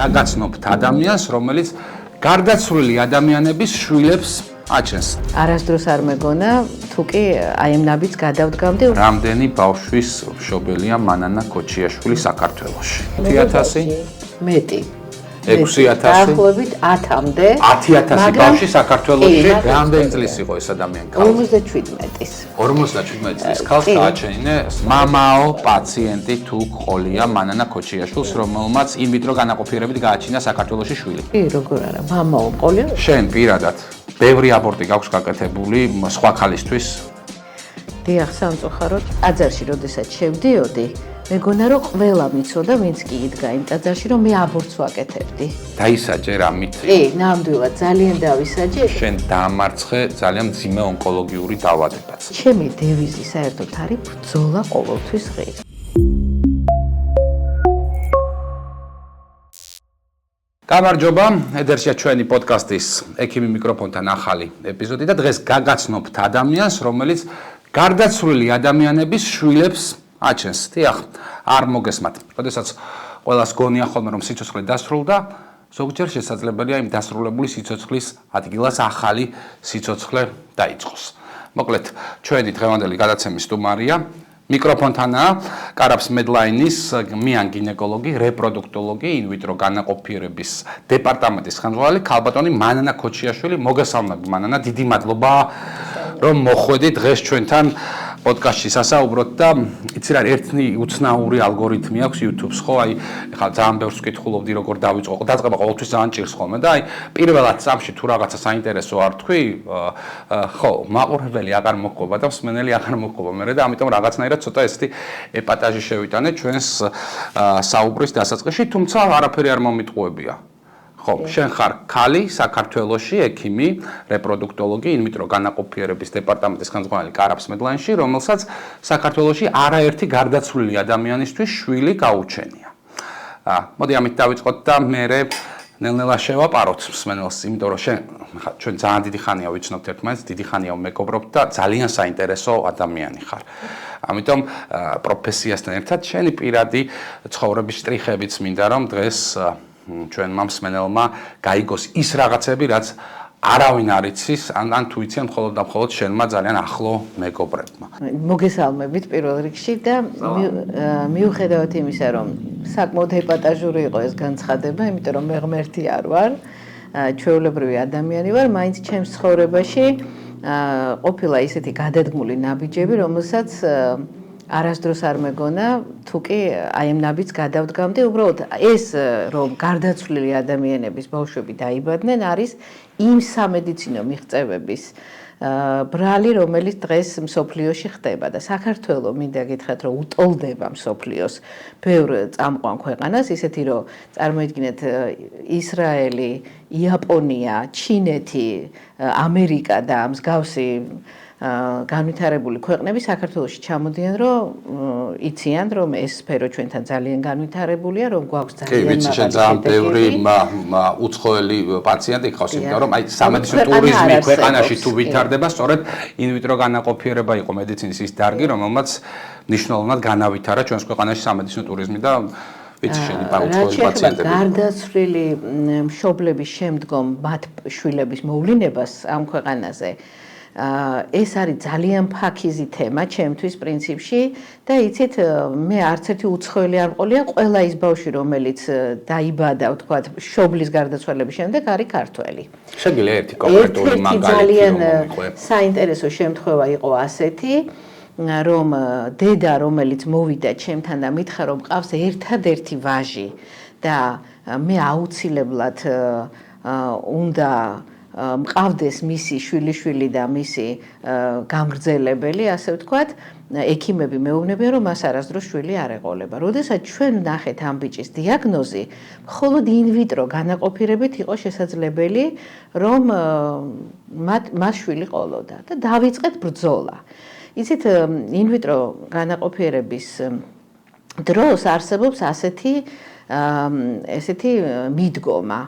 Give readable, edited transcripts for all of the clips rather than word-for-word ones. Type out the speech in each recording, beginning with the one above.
გაგაცნობთ ადამიანს, რომელიც გარდაცვლილი ადამიანების შვილებს აჩენს. არასდროს არ მეგონა, თუ კი აი ამ ნაბიჯს გადავდგამდი. რამდენი ბავშვის მშობელია მანანა ქოჩიაშვილი საქართველოში? 1000? მეტი. 6000? დაახლოებით 1000-მდე. 10000 ბავშვი საქართველოში რამდენი წლის იყო ეს ადამიანი? 57-ის. 57 წლის ქალს გააჩენინე მამაო პაციენტი თუ ყოლია მანანა ქოჩიაშვილს, რომელმაც ინვიტრო განაყოფიერებით გააჩინა საქართველოში შვილი. როგორ არა, მამაო ყოლია? შენ პირადად ბევრი აბორტი გაქვს გაკეთებული სხვა ქალისთვის? დიახ, სამწუხაროდ, ტაძარში როდესაც შევდიოდი, მეგონა რომ ყველა მიცოდა, ვინც კი იდგა იმ ტაძარში, რომ მე აბორტს ვაკეთებდი. დაისაჯე რამით? ნამდვილად ძალიან დავისაჯე. შენ დაამარცხე ძალიან მძიმე ონკოლოგიური დაავადებაც. ჩემი დევიზი საერთოდ არის ბრძოლა ყოველთვის ღირს. გამარჯობა, ედერშია ჩვენი პოდკასტის ექიმი მიკროფონთან ახალი ეპიზოდი და დღეს გაგაცნობთ ადამიანს, რომელიც გარდაცვლილი ადამიანების შვილებს აჩენს. დიახ, არ მოგესმათ. როდესაც ყველას გონია ხოლმე რომ სიცოცხლე დასრულდა, ზოგჯერ შესაძლებელია იმ დასრულებული სიცოცხლის ადგილას ახალი სიცოცხლე დაიწყოს. მოკლედ, ჩვენი დღევანდელი გადაცემის სტუმარია მიკროფონთანაა კარაფს მედლაინის მიან გინეკოლოგი, რეპროდუქტოლოგი, ინვიტრო განაყოფიერების დეპარტამენტის ხელმძღვანელი ქალბატონი მანანა ქოჩიაშვილი. მოგესალმები მანანა, დიდი მადლობა რომ მოხვედი დღეს ჩვენთან პოდკასტში სასაუბროთ და იცი რა ერთი უცნაური ალგორითმი აქვს YouTube-ს, ხო? აი, ხა ძალიან ბევრს ვკითხულობდი როგორ დავიწყო. დაწყება ყოველთვის ძალიან ჭირს ხოლმე და აი, პირველად წამში თუ რაღაცა საინტერესო არ თქვი, ხო, მაყურებელი აღარ მოყვება და მსმენელი აღარ მოყვება მერე და ამიტომ რაღაცნაირად ცოტა ესეთი ეპატაჟი შევიტანე ჩვენს საუბრის დასაწყისში, თუმცა არაფერი არ მომიტყუებია. ხო, შენ ხარ ქალი საქართველოში, ექიმი, რეპროდუქტოლოგი, ინვიტრო განაყოფიერების დეპარტამენტის ხელმძღვანელი კარაფს მედლაინში, რომელსაც საქართველოში არაერთი გარდაცვლილი ადამიანისთვის შვილი გაუჩენია. მოდი ამით დავიწყოთ და მერე ნელ-ნელა შევაპაროთ მსმენელს, იმიტომ რომ ჩვენ ძალიან დიდი ხანია ვიცნობთ ერთმანეთს, დიდი ხანია ვმეგობრობთ და ძალიან საინტერესო ადამიანი ხარ. ამიტომ პროფესიასთან ერთად შენი პირადი ცხოვრების შტრიხებიც მინდა რომ დღეს ჩვენმა მსმენელმა გაიგოს ის რაღაცები, რაც არავინ არ იცის, ან თუ იციან მხოლოდ და მხოლოდ შენმა ძალიან ახლო მეგობრებმა. მოგესალმებით პირველ რიგში და მიუხედავად იმისა, რომ საკმაოდ ეპატაჟური იყო ეს განცხადება, იმიტომ რომ მე ღმერთი არ ვარ, ჩვეულებრივი ადამიანი ვარ, მაინც ჩემს ცხოვრებაში ყოფილა ისეთი გადადგმული ნაბიჯები, რომელსაც არასდროს არ მეგონა, თუ კი აი ამ ნაბიჯს გადავდგამდი, უბრალოდ ეს რომ გარდაცვლილი ადამიანების ბავშვები დაიბადნენ არის იმ სამედიცინო მიღწევების ბრალი, რომელიც დღეს მსოფლიოში ხდება და საქართველოს მინდა გითხრათ, რომ უტოლდება მსოფლიოს ბევრ წამყვან ქვეყანას, ისეთი რომ წარმოიდგინეთ ისრაელი, იაპონია, ჩინეთი, ამერიკა და მსგავსი განვითარებული ქვეყნები საქართველოში ჩამოდიან, რომ იციან, რომ ეს სფერო ჩვენთან ძალიან განვითარებულია, რომ გვაქვს ძალიან ძალიან ბევრი უცხოელი პაციენტი გყავს, იმიტომ რომ აი სამედიცინო ტურიზმი ქვეყანაში თუ ვითარდება, სწორედ ინვიტრო განაყოფიერება იყო მედიცინის ის დარგი, რომელმაც მნიშვნელოვნად განავითარა ჩვენს ქვეყანაში სამედიცინო ტურიზმი და ვიცი შენი უცხოელი პაციენტები. გარდაცვლილი მშობლების შემდგომ მათ შვილების მოვლენებას ამ ქვეყანაზე ეს არის ძალიან ფაქიზი თემა ჩემთვის პრინციპში და იცით მე არც ერთი უცხოელი არ მყოლია, ყველა ის ბავშვი რომელიც დაიბადა, ვთქვათ, შობლის გარდაცვალების შემდეგ არის ქართველი. შეგიძლია ერთი კონკრეტული მაგალითი ძალიან საინტერესო შემთხვევა იყო ასეთი, რომ დედა რომელიც მოვიდა ჩემთან და მითხრა რომ ყავს ერთადერთი ვაჟი და მე აუცილებლად უნდა მყავდეს მისი შვილიშვილი და მისი გამგრძელებელი, ასე ვთქვათ, ექიმები მეუბნებიან, რომ მას არასდროს შვილი არ ეყოლება. როდესაც ჩვენ ვნახეთ ამ ბიჭის დიაგნოზი, მხოლოდ ინვიტრო განაყოფიერებით იყო შესაძლებელი, რომ მას შვილი ყოლოდა და დავიწყეთ ბრძოლა. იცით, ინვიტრო განაყოფიერების დროს არსებობს ესეთი მიდგომა,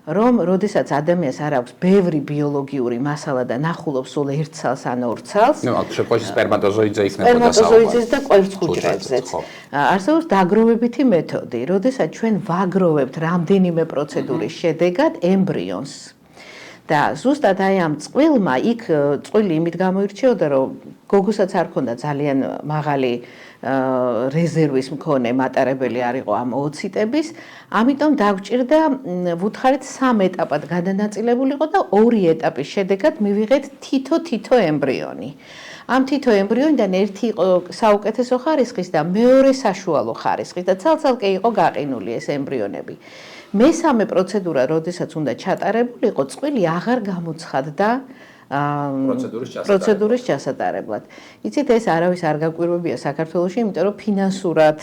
რომ როდესაც ადამიანს არ აქვს ბევრი ბიოლოგიური მასალა და ნახულობს სულ ერთ ცალს ან ორ ცალს, ნუ აქ შეყვეს სპერმატოზოიდზე იქნებოდა სპერმატოზოიდზეც და კვერცხუჯრებზეც. არსებობს დაგროვებითი მეთოდი, როდესაც ჩვენ ვაგროვებთ რამდენიმე პროცედურის შედეგად ემბრიონს. და ზუსტად აი ამ წყვილმა იქ წვილი იმით გამოირჩეოდა, რომ გოგოსაც არ ქონდა ძალიან მაღალი რეზერვის მქონე მატარებელი არ იყო ამ ოციტების, ამიტომ დაგვჭირდა ვუთხარით 3 ეტაპად გადანაწილებულიყო და 2 ეტაპის შედეგად მივიღეთ თითო ემბრიონი. ამ თითო ემბრიონიდან ერთი იყო საუკეთესო ხარისხის და მეორე საშუალო ხარისხის და ცალ-ცალკე იყო გაყინული ეს ემბრიონები. მესამე პროცედურა, როდესაც უნდა ჩატარებულიყო, წყვილი აღარ გამოცხადდა პროცედურის ჩასატარებლად. იცით, ეს არავის არ გაკვირვებია საქართველოში, იმიტომ რომ ფინანსურად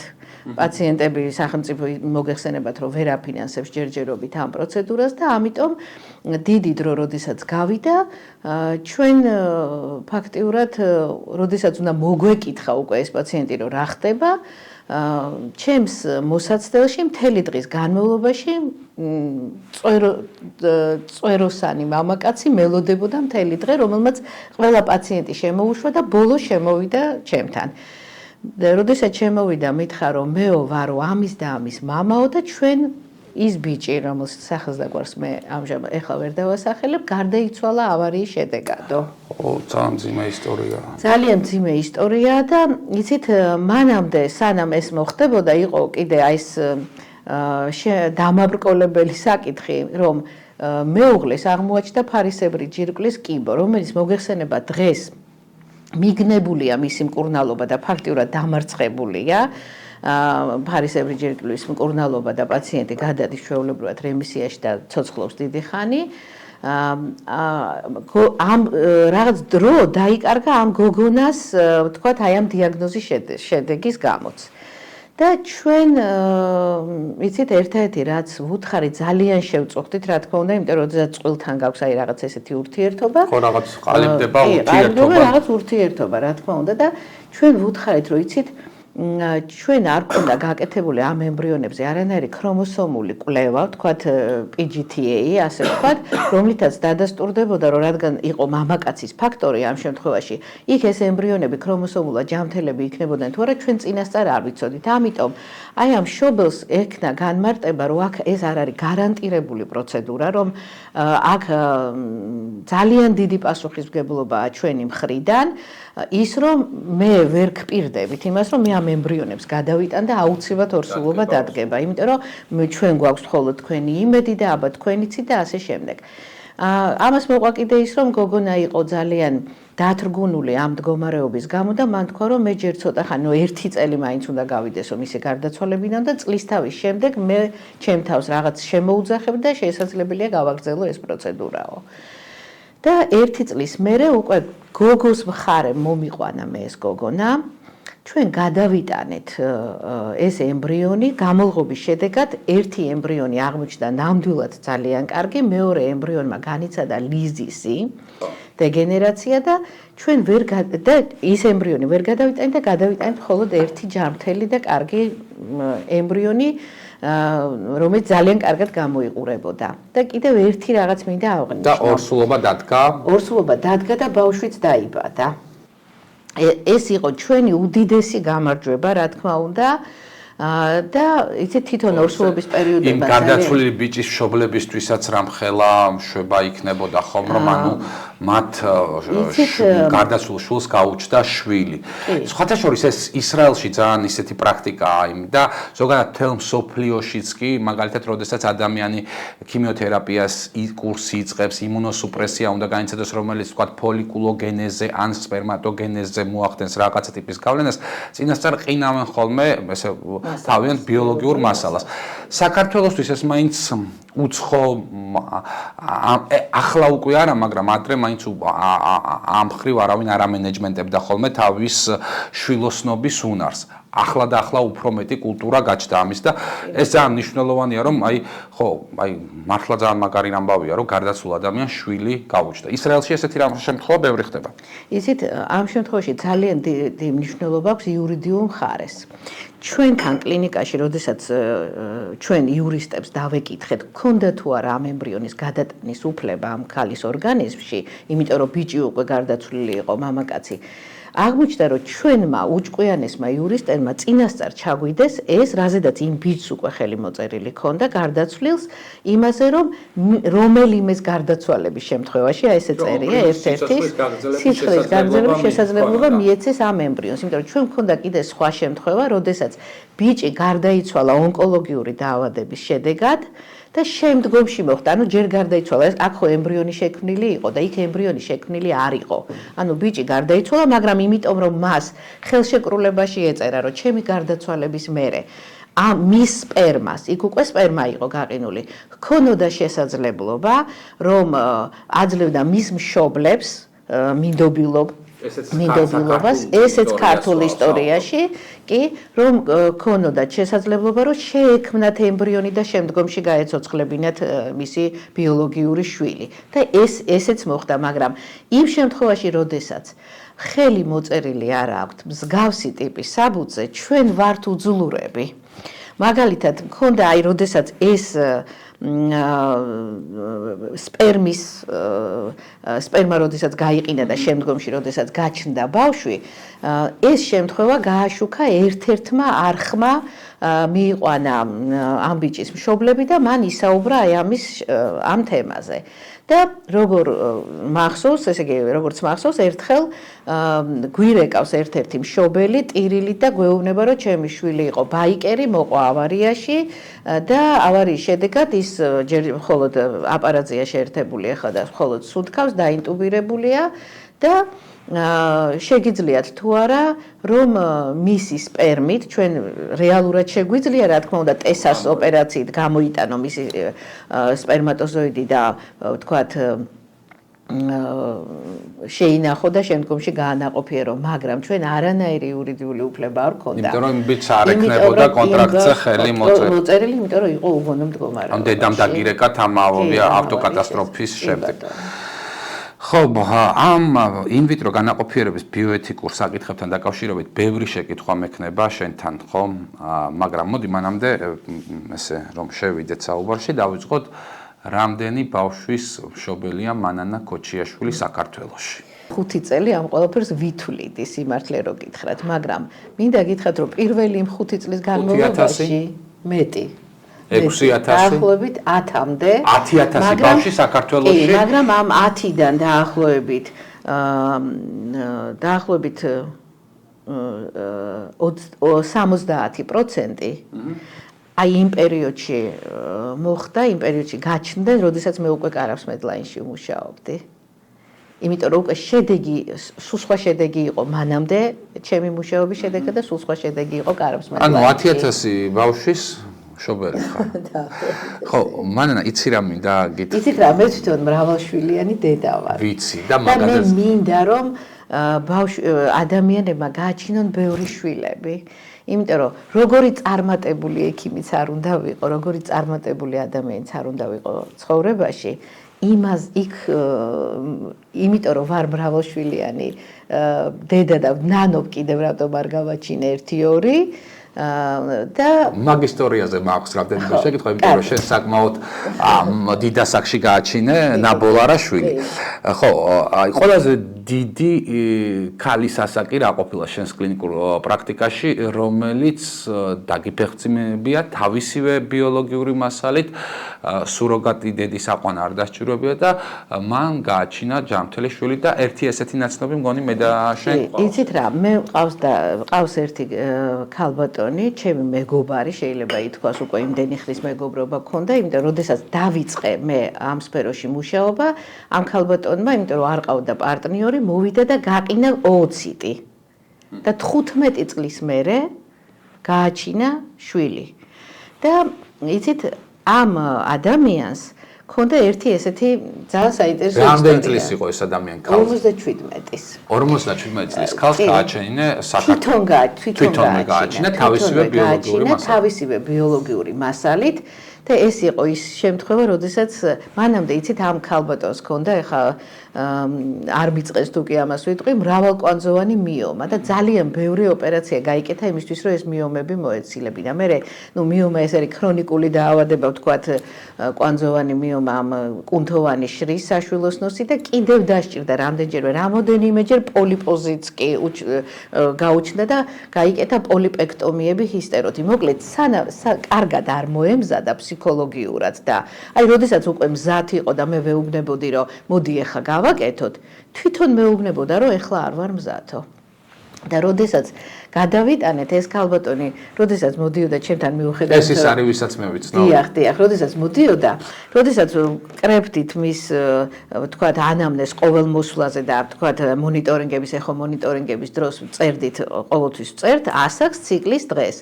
პაციენტები სახელმწიფო მოგეხსენებათ, რომ ვერ აფინანსებს ჯერჯერობით ამ პროცედურას და ამიტომ დიდი დრო, როდესაც გავიდა, ჩვენ ფაქტიურად, როდესაც უნდა მოგვეკითხა უკვე ეს პაციენტი, რომ რა ხდება, ჩემს მოსაცდელში მთელი დღის განმავლობაში წვეროსანი მამაკაცი მელოდებოდა მთელი დღე, რომელმაც ყველა პაციენტი შემოუშვა და ბოლოს შემოვიდა ჩემთან. როდესაც შემოვიდა, მითხრა, რომ მეო ვარო ამის და ამის მამაო და ჩვენ ის ბიჭი, რომელსაც სახელს და გვარს მე ამჟამად ეხლა ვერ დავასახელებ, გარდაიცვალა ავარიის შედეგადო. ძალიან მძიმე ისტორია. ძალიან მძიმე ისტორია და იცით, მანამდე სანამ ეს მოხდებოდა, იყო კიდე აი ეს დამაბრკოლებელი საკითხი, რომ მეუღლეს აღმოაჩნდა ფარისებრი ჯირკვლის კიბო, რომელიც მოგეხსენება დღეს მიგნებულია მისი მკურნალობა და ფაქტიურად დამარცხებულია. ფარისებრი ჯირკვლის მკურნალობა და პაციენტი გადადის ჩვეულებრივად რემისიაში და ცოცხლობს დიდი ხანი. ამ რაღაც დრო დაიკარგა ამ გოგონას, ვთქვათ, აი ამ დიაგნოზის შედეგის გამოც. და ჩვენ იცით, ერთ-ერთი რაც ვუთხარი ძალიან შევწუხდით, რა თქმა უნდა, იმიტომ რომ როდესაც წყვილთან გაქვს აი რაღაც ესეთი ურთიერთობა. ხო, რაღაც ყალიბდება ურთიერთობა. რაღაც ურთიერთობა, რა თქმა უნდა და ჩვენ ვუთხარით, რომ იცით, ჩვენ არ ქონდა გაკეთებული ამ ემბრიონებზე არანაირი ქრომოსომული კვლევა, ვთქვათ PGT-A, ასე ვთქვათ, რომლითაც დადასტურდებოდა, რომ რადგან იყო მამაკაცის ფაქტორი ამ შემთხვევაში, იქ ეს ემბრიონები ქრომოსომულად ჯანმრთელები იქნებოდნენ თუ არა, ჩვენ წინასწარ არ ვიცოდით. ამიტომ აი ამ შობელს ექნა განმარტება, რომ აქ ეს არ არის გარანტირებული პროცედურა, რომ აქ ძალიან დიდი პასუხისმგებლობაა ჩვენი მხრიდან, ის რომ მე ვერ გპირდებით იმას, რომ მე ამ ემბრიონებს გადავიტან და აუცილებლად ორსულობა დადგება, იმიტომ რომ ჩვენ გვაქვს მხოლოდ თქვენი იმედი და აბა თქვენიცი და ასე შემდეგ. ამას მოყვა კიდე ის, რომ გოგონა იყო ძალიან დათრგუნული ამ მდგომარეობის გამო და მან თქვა, რომ მე ჯერ ცოტა ხანი, 1 წელი მაინც უნდა გავიდეს, რომ ისე გარდაცვალებიდან და წლის თავის შემდეგ მე ჩემ თავს რაღაც შემოუძახებ და შესაძლებელია გავაგრძელო ეს პროცედურაო. და 1 წლის მერე უკვე გოგოს მხარე მომიყვანა მე ეს გოგონა. ჩვენ გადავიტანეთ ეს ემბრიონი, გამოლღობის შედეგად ერთი ემბრიონი აღმოჩნდა ნამდვილად ძალიან კარგი, მეორე ემბრიონმა განიცადა ლიზისი, დეგენერაცია და ჩვენ და ის ემბრიონი ვერ გადავიტანეთ და გადავიტანეთ მხოლოდ ერთი ჯანმრთელი და კარგი ემბრიონი, რომელიც ძალიან კარგად გამოიყურებოდა. და კიდევ ერთი რაღაც მინდა აღვნიშნო. და ორსულობა დადგა? ორსულობა დადგა და ბავშვიც დაიბადა. ეს იყო ჩვენი უდიდესი გამარჯვება, რა თქმა უნდა. და იცით, თვითონ ორსულობის პერიოდება იმ გარდაცვლილი ბიჭის მშობლებისთვისაც რამხელა მშვება იქნებოდა ხომ, რომ ანუ მათ გარდაცვლილ შვილს გაუჩნდა შვილი. სხვათა შორის ეს ისრაელში ძალიან ისეთი პრაქტიკაა იმ და ზოგადად მთელ მსოფლიოშიც კი, მაგალითად, როდესაც ადამიანი ქიმიოთერაპიას კურსი იწყებს, იმუნოსუპრესია უნდა განიცადოს, რომელიც თქვა ფოლიკულოგენეზზე ან სპერმატოგენეზზე მოახდენს რაღაცა ტიპის გავლენას, წინასწარ ყინავენ ხოლმე ესე თავიანთ ბიოლოგიურ მასალას. საქართველოსთვის ეს მაინც უცხო ახლა უკვე არა, მაგრამ ადრე მაინც ამ ხრივ არავინ არ ამენეჯმენტებდა ხოლმე თავის შვილოსნობის უნარს. ახლა და ახლა უფრო მეტი კულტურა გაჩნდა ამის და ეს ძალიან მნიშვნელოვანია, რომ აი მართლა ძალიან მაგარი ამბავია, რომ გარდაცვლილ ადამიანს შვილი გაუჩნდა. ისრაელში ესეთი რამ შემთხვევა ბევრი ხდება. ისეთ ამ შემთხვევაში ძალიან დიდი მნიშვნელობა აქვს იურიდიულ მხარეს. ჩვენთან კლინიკაში, როდესაც ჩვენ იურისტებს დავეკითხეთ, გქონდა თუ არა ამ ემბრიონის გადატანის უფლება ამ ქალის ორგანიზმში, იმიტომ რომ ბიჭი უკვე გარდაცვლილი იყო, მამაკაცი. აღმოჩნდა, რომ ჩვენმა უჭკვიანესმა იურისტებმა წინასწარ ჩაგვიდეს ეს, რაზედაც იმ ბიჭს უკვე ხელი მოწერილი ქონდა გარდაცვლილს, იმაზე, რომ რომელიმეს გარდაცვალების შემთხვევაში, აი ესე წერია ერთ-ერთი სიცხლის გაგრძელების შესაძლებლობა მიეცეს ამ ემბრიონს, იმიტომ რომ ჩვენ გქონდა კიდე სხვა შემთხვევა, როდესაც ბიჭი გარდაიცვალა ონკოლოგიური დაავადების შედეგად და შემდგომში მოხდა, ანუ ჯერ გარდაიცვალა, აქ ხო ემბრიონი შექმნილი იყო და იქ ემბრიონი შექმნილი არ იყო. ანუ ბიჭი გარდაიცვალა, მაგრამ იმიტომ რომ მას ხელშეკრულებაში ეწერა, რომ ჩემი გარდაცვალების მერე მის სპერმას, იქ უკვე სპერმა იყო გაყინული, ჰქონოდა შესაძლებლობა, რომ აძლევდა მის მშობლებს მინდობილობას, ესეც ქართულ ისტორიაში კი, რომ ქონოდათ შესაძლებლობა, რომ შეექმნათ ემბრიონი და შემდგომში გაეცოცხლებინათ მისი ბიოლოგიური შვილი. და ესეც მოხდა, მაგრამ იმ შემთხვევაში, როდესაც ხელი მოწერილი არ აქვთ მსგავსი ტიპის საბუთზე, ჩვენ ვართ უძლურები. მაგალითად, მქონდა აი, როდესაც ეს სპერმა როდესაც გაიყინა და შემდგომში როდესაც გაჩნდა ბავშვი, ეს შემთხვევა გააშუქა ერთ-ერთმა არხმა მიიყვანა ამ ბიჭის მშობლები და მან ისაუბრა აი ამ თემაზე. და როგორც მახსოვს, ერთხელ გვირეკავს ერთ-ერთი მშობელი ტირილით და გვეუბნება, რომ ჩემი შვილი იყო ბაიკერი, მოყვა ავარიაში და ავარიის შედეგად ის ჯერ მხოლოდ აპარატზეა შეერთებული, ახლა და მხოლოდ სუნთქავს, დაინტუბირებულია და შეგიძლიათ თუ არა, რომ მისი სპერმით ჩვენ რეალურად შეგვიძლია, რა თქმა უნდა, ტესას ოპერაციით გამოიტანო მისი სპერმატოზოიდი და ვთქვათ შეინახო და შემდგომში გაანაყოფიერო, მაგრამ ჩვენ არანაირი იურიდიული უფლება არ ქონდა. იმიტომ რომ ბიჭს არ ექნებოდა კონტრაქტზე ხელი მოწერილი, იმიტომ რომ იყო უგონო მდგომარეობაში. ამ დედამ დაგირეკა ამ ავტოკატასტროფის შემდეგ. ხო, ამ ინვიტრო განაყოფიერების ბიოეთიკურ საკითხებთან დაკავშირებით ბევრი შეკითხვა მექნება შენთან, ხო? მაგრამ მოდი მანამდე ესე რომ შევიდეთ საუბარში, დავიწყოთ რამდენი ბავშვის მშობელია მანანა ქოჩიაშვილი საქართველოში. 5 წელი ამ ყველაფერს ვითვლით, სიმართლე რო გითხრათ, მაგრამ მინდა გითხრათ, რომ პირველი 5 წლის განმავლობაში მეტი 6,000 დაახლოებით 10-მდე 10,000 ბავშვი საქართველოში, მაგრამ ამ 10-დან დაახლოებით 70% აი იმ პერიოდში მოხდა, იმ პერიოდში გაჩნდნენ, როდესაც მე უკვე კარავსმედლაინში ვმუშაობდი. იმიტომ რომ უკვე სულ სხვა შედეგი იყო მანამდე, ჩემი მუშაობის შედეგი და სულ სხვა შედეგი იყო კარავსმედლაინში. ანუ 10,000 ბავშვის მშობელი ხარ. ხო, მანანა იცი რა მინდა გითხრათ? იცით რა, მე თვითონ მრავალშვილიანი დედა ვარ. ვიცი და მაგალითად მე მინდა რომ ადამიანებმა გააჩინონ ბევრი შვილები. იმიტომ რომ როგორი წარმატებული ექიმიც არ უნდა ვიყო, როგორი წარმატებული ადამიანიც არ უნდა ვიყო ცხოვრებაში, იმიტომ რომ ვარ მრავალშვილიანი დედა და ნანობ კიდევ რატომ არ გავაჩინე 1-2 და მაგ ისტორიაზე მაქვს რამდენიმე შეკითხვა, იმიტომ რომ შენ საკმაოდ დიდ ასაკში გააჩინე ნაბოლარა შვილი. ხო, აი ყველაზე დიდი ქალის ასაკი რა ყოფილა შენს კლინიკურ პრაქტიკაში, რომელიც დაგიფეხმძიმებია თავისივე ბიოლოგიური მასალით, სუროგატი დედის აყვანა არ დასჭიროებია და მან გააჩინა ჯანმრთელი შვილი და ერთი ესეთი ნაცნობი მგონი მე და შენ ყავს. იცით რა, მე ყავს ერთი ქალბატონი, ჩემი მეგობარი, შეიძლება ითქვას უკვე იმდენი ხნის მეგობრობა გქონდა, იმიტომ რომ როდესაც დავიწყე მე ამ სფეროში მუშაობა, ამ ქალბატონმა, იმიტომ რომ არ ყავდა პარტნიორი, მოვიდა და გაყინა ოოციტი. და 15 წლის მერე გააჩინა შვილი. და იცით, ამ ადამიანს ქონდა ერთი ესეთი ძალიან საინტერესო ისტორია. რამდენი წლის იყო ეს ადამიანი ქალს? 57-ის. 57 წლის ქალს გააჩინა თვითონ გააჩინა თავისივე ბიოლოგიური მასალით და ეს იყო ის შემთხვევა, როდესაც მანამდე იცით ამ ქალბატონს ჰქონდა, ეხლა არ მიწყეს თუ კი ამას ვიტყვი, მრავალკვანძოვანი მიომა და ძალიან ბევრი ოპერაცია გაიკეთა იმისთვის, რომ ეს მიომები მოეცილებინა. მერე, მიომა ეს არის ქრონიკული დაავადება, ვთქვათ, კვანძოვანი მიომა ამ კუნთოვანი შრის საშვილოსნოსი და კიდევ დასჭირდა რამდენჯერმე, რამოდენიმეჯერ პოლიპოზიც კი გაუჩნდა და გაიკეთა პოლიპექტომიები ჰისტეროთი. მოკლედ, კარგად არ მოემზადა ფსიქოლოგიურად და აი, როდესაც უკვე მზად იყო და მე ვეუბნებოდი, რომ მოდი ეხლა გავაკეთოთ, თვითონ მეუბნებოდა, რომ ეხლა არ ვარ მზათო. და როდესაც გადავიტანეთ ეს ქალბატონი, როდესაც მოდიოდა ჩემთან მიუხედავად ეს ის არის, ვისაც მე ვიცნობ. დიახ, როდესაც მოდიოდა, როდესაც კრებდით მის, ვთქვათ, ანამნეზს ყოველ მოსვლაზე და ვთქვათ, მონიტორინგების დროს წერდით, ყოველთვის წერთ ასაკს ციკლის დღეს.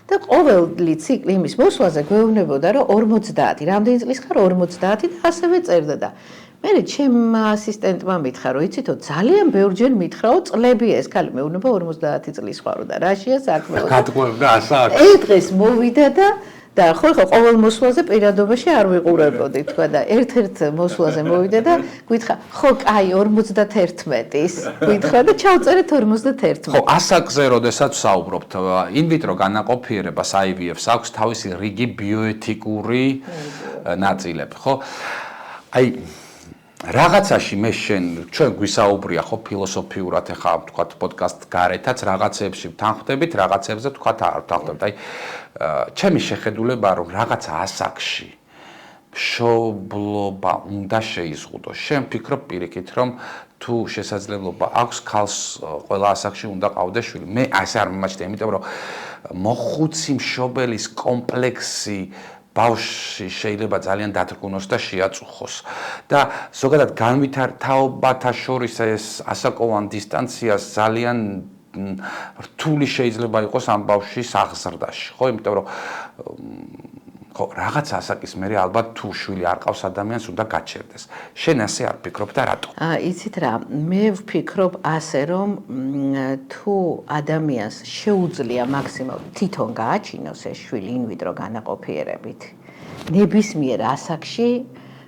და ყოველი ციკლი იმის მოსვლაზე გვეუბნებოდა, რომ 50, რამდენი წლის ხარ 50 და ასევე წერდა და მე ჩემ ასისტენტმა მითხრა, რომ იცითო, ძალიან ბევრჯერ მითხრაო წლები ეს ქალი მეუბნება 50 წლის ხარო და რაშია საქმე. გატყვევდა ასაკს. ეს დღეს მოვიდა და ხო ყოველ მოსვლაზე პირადობაში არ ვიყურებოდი, თქვა და ერთ-ერთ მოსვლაზე მოვიდა და გითხრა, ხო, კაი 51-ის. გითხრა და ჩავწერეთ 51. ხო, ასაკზე როდესაც ვსაუბრობთ, ინვიტრო განაყოფიერებას IVF-ს აქვს თავისი რიგი ბიოეთიკური ნაწილები, ხო? აი რაღაცაში მე ჩვენ გვისაუბრია ხო ფილოსოფიურად ეხა ვთქვათ პოდკასტ გარეთაც რაღაცეებში ვთანხმდებით, რაღაცებზე ვთქვათ არ ვთანხმდებით. აი ჩემი შეხედულება რომ რაღაცა ასაკში მშობლობა უნდა შეიზღუდოს. შენ ფიქრობ პირიქით რომ თუ შესაძლებლობა აქვს ქალს ყველა ასაკში უნდა ყავდეს შვილი. მე ასე არ მიმაჩნია, იმიტომ რომ მოხუცი მშობელის კომპლექსი ბავშვი შეიძლება ძალიან დათრგუნოს და შეაწუხოს და ზოგადად განვითარებათა შორის ეს ასაკოვან დისტანციას ძალიან რთული შეიძლება იყოს ამ ბავშვის აღზრდაში, ხო, იმიტომ რომ ხო, რაღაც ასაკის მერე ალბათ თუ შვილი არ ყავს ადამიანს უნდა გაჩერდეს. შენ ასე არ ფიქრობ და რატო? იცით რა, მე ვფიქრობ ასე რომ თუ ადამიანს შეუძლია მაქსიმალურად თვითონ გააჩინოს ეს შვილი ინვიტრო განაყოფიერებით, ნებისმიერ ასაკში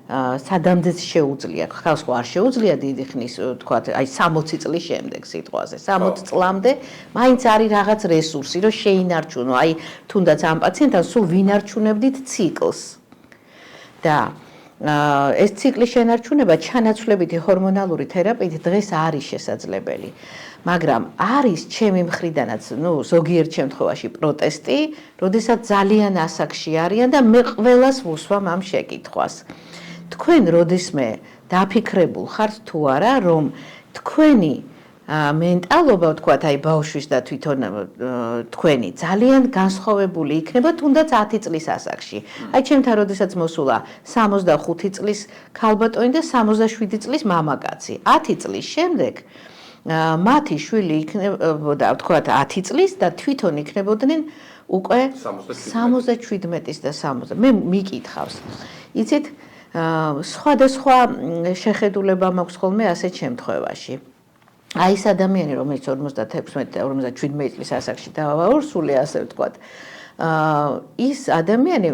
სადამდეც შეუძლია, ხალხს არ შეუძლია დიდი ხნის, თქვათ, აი 60 წლის შემდეგ სიტყვაზე, 60 წლამდე მაინც არის რაღაც რესურსი, რომ შეინარჩუნო, აი თუნდაც ამ პაციენტს სულ ვინარჩუნებდით ციკლს. და ეს ციკლის შენარჩუნება ჩანაცვლებითი ჰორმონალური თერაპიით დღეს არის შესაძლებელი. მაგრამ არის ჩემი მხრიდანაც, ზოგიერთ შემთხვევაში პროტესტი, როდესაც ძალიან ასაკში არიან და მე ყველას ვუსვამ ამ შეკითხვას. თქვენ როდესმე დაფიქრებულ ხართ თუ არა, რომ თქვენი მენტალობა, ვთქვათ, აი ბავშვის და თვითონ თქვენი ძალიან განსხვავებული იქნება თუნდაც 10 წლის ასაკში. აი ჩემთან როდესაც მოსულა 65 წლის ქალბატონი და 67 წლის მამაკაცი. 10 წლის შემდეგ მათი შვილი იქნებოდა, ვთქვათ, 10 წლის და თვითონ იქნებოდნენ უკვე 77-ის და 60. მე მიკითხავს. იცით, სხვადასხვა შეხედულება მაქვს ხოლმე ასეთ შემთხვევაში. აი ეს ადამიანი, რომელიც 56 და 57 წლის ასაკში დაავარსული, ასე ვთქვათ, ის ადამიანი,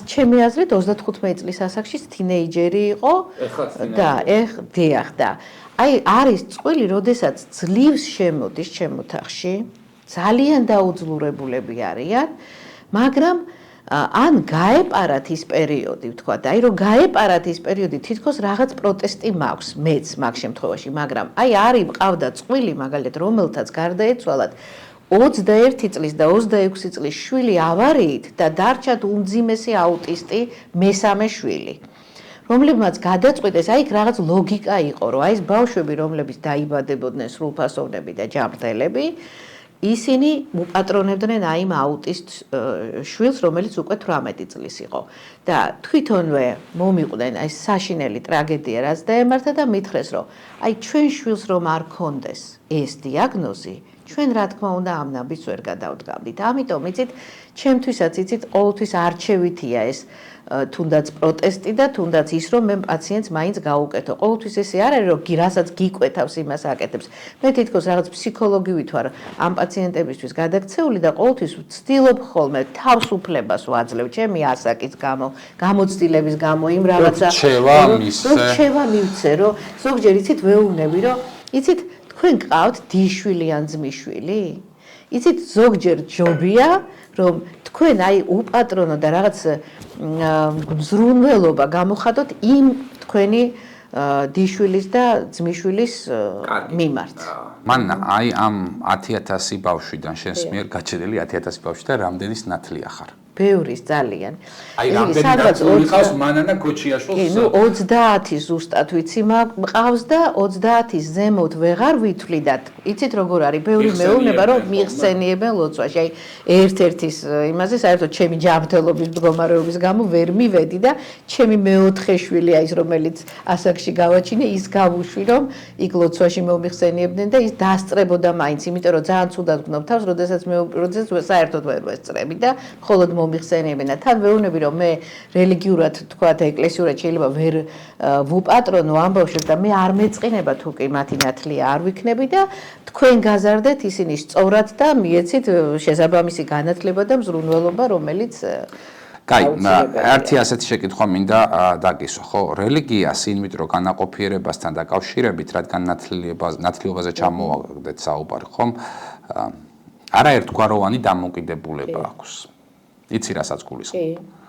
ჩემი აზრით 35 წლის ასაკში თინეიჯერი იყო და დიახ და აი არის წყვილი, როდესაც ძლივს შემოდის ჩემ ოთახში, ძალიან დაუძლურებულები არიან, მაგრამ ან გაეპარათ ის პერიოდი, ვთქვათ, აი რომ გაეპარათ ის პერიოდი, თითქოს რაღაც პროტესტი მაქვს, მეც მაგ შემთხვევაში, მაგრამ აი არის მყავდა წყვილი, მაგალითად, რომელთაც გარდაეცვალათ 21 წლის და 26 წლის შვილი ავარიით და დარჩათ უმძიმესი აუტისტი მესამე შვილი. რომლებმაც გადაწყვიტეს, აი რაღაც ლოგიკა იყო, რომ აი ეს ბავშვები, რომლებიც დაიბადებოდნენ სრულფასოვნები და ჯანმრთელები, ისინი უპატრონებდნენ აი იმ აუტისტ შვილს, რომელიც უკვე 18 წლის იყო. და თვითონვე მომიყვნენ აი საშინელი ტრაგედია, რაც დაემართა და მითხრეს, რომ აი ჩვენ შვილს რომ არ ქონდეს ეს დიაგნოზი, ჩვენ რა თქმა უნდა ამ ნაბიჯს ვერ გადავდგავდით. ამიტომ იცით, ჩემთვისაც იცით, ყოველთვის არჩევითია ეს თუნდაც პროტესტი და თუნდაც ის რომ მე პაციენტს მაინც გავუკეთო. ყოველთვის ესე არ არის რომ რასაც გიკვეთავს იმას აკეთებს. მე თითქოს რაღაც ფსიქოლოგივით ვარ ამ პაციენტებისთვის გადაქცეული და ყოველთვის ვცდილობ ხოლმე თავისუფლებას ვაძლევ ჩემი ასაკის გამო, გამოცდილების გამო, იმ რაღაცა რჩევა მივცე, რომ ზოგჯერ იცით ვეუბნები, რომ იცით თქვენ გყავთ დიშვილი ან ძმისშვილი? იცით ზოგჯერ ჯობია რომ თქვენ აი უპატრონო და რაღაც ზრუნველობა გამოხატოთ იმ თქვენი დიშვილის და ძმისშვილის მიმართ. მან აი ამ 10000 ბავშვიდან შენს მიერ გაჩენილი 10000 ბავშვიდან რამდენის ნათლია ხარ? ბევრის ძალიან. აი რამდენი მიყავს მანანა ქოჩიაშვილს? კი, ნუ 30 ზუსტად ვიცი მყავს და 30-ის ზემოთ ვეღარ ვითვლი და იცით როგორ არის, ბევრი მეუბნება რომ მიხსენიებენ ლოცვაში. აი ერთ-ერთის იმაზე საერთოდ ჩემი ჯანმრთელობის მდგომარეობის გამო ვერ მივედი და ჩემი მეოთხე შვილი ის რომელიც ასაკში გავაჩინე, ის გავუშვი რომ იქ ლოცვაში მომიხსენიებდნენ და ის დასწრებოდა მაინც, იმიტომ რომ ძალიან ცუდად გნობ თავს, როდესაც საერთოდ ვერ ვესწრები და მხოლოდ მომიხსენიებენ და თან ვეუბნები რომ მე რელიგიურად თქვა და ეკლესიურად შეიძლება ვერ ვუპატრონო ამბავშვებს და მე არ მეწყინება თუ კი მათი ნათლია არ ვიქნები და თქვენ გაზარდეთ ისინი სწორად და მიეცით შესაბამისი განათლება და მზრუნველობა რომელიც კაი, ერთი ასეთი შეკითხვა მინდა დაგისვა, ხო, რელიგიას ინვიტრო განაყოფიერებასთან დაკავშირებით, რადგან ნათლიობაზე ჩამოვაგდეთ საუბარი, ხომ? არაერთგვაროვანი დამოკიდებულება აქვს. იცი რასაც გულისხმობ.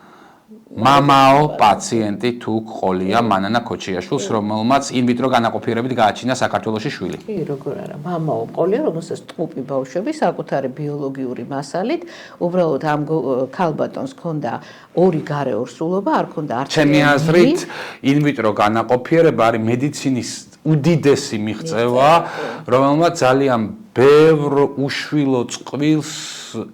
მამაო პაციენტი თუ ყოლია მანანა ქოჩიაშვილს, რომელმაც ინვიტრო განაყოფიერებით გააჩინა საქართველოში შვილი. კი, როგორ არა, მამაო ყოლია, რომელსაც ტყუპი ბავშვები საკუთარი ბიოლოგიური მასალით, უბრალოდ ამ ქალბატონს ჰქონდა ორი გარე ორსულობა, არ ჰქონდა არც ჩემი აზრით, ინვიტრო განაყოფიერება არის მედიცინის უდიდესი მიღწევა, რომელმაც ძალიან ბევრ უშვილო წყვილს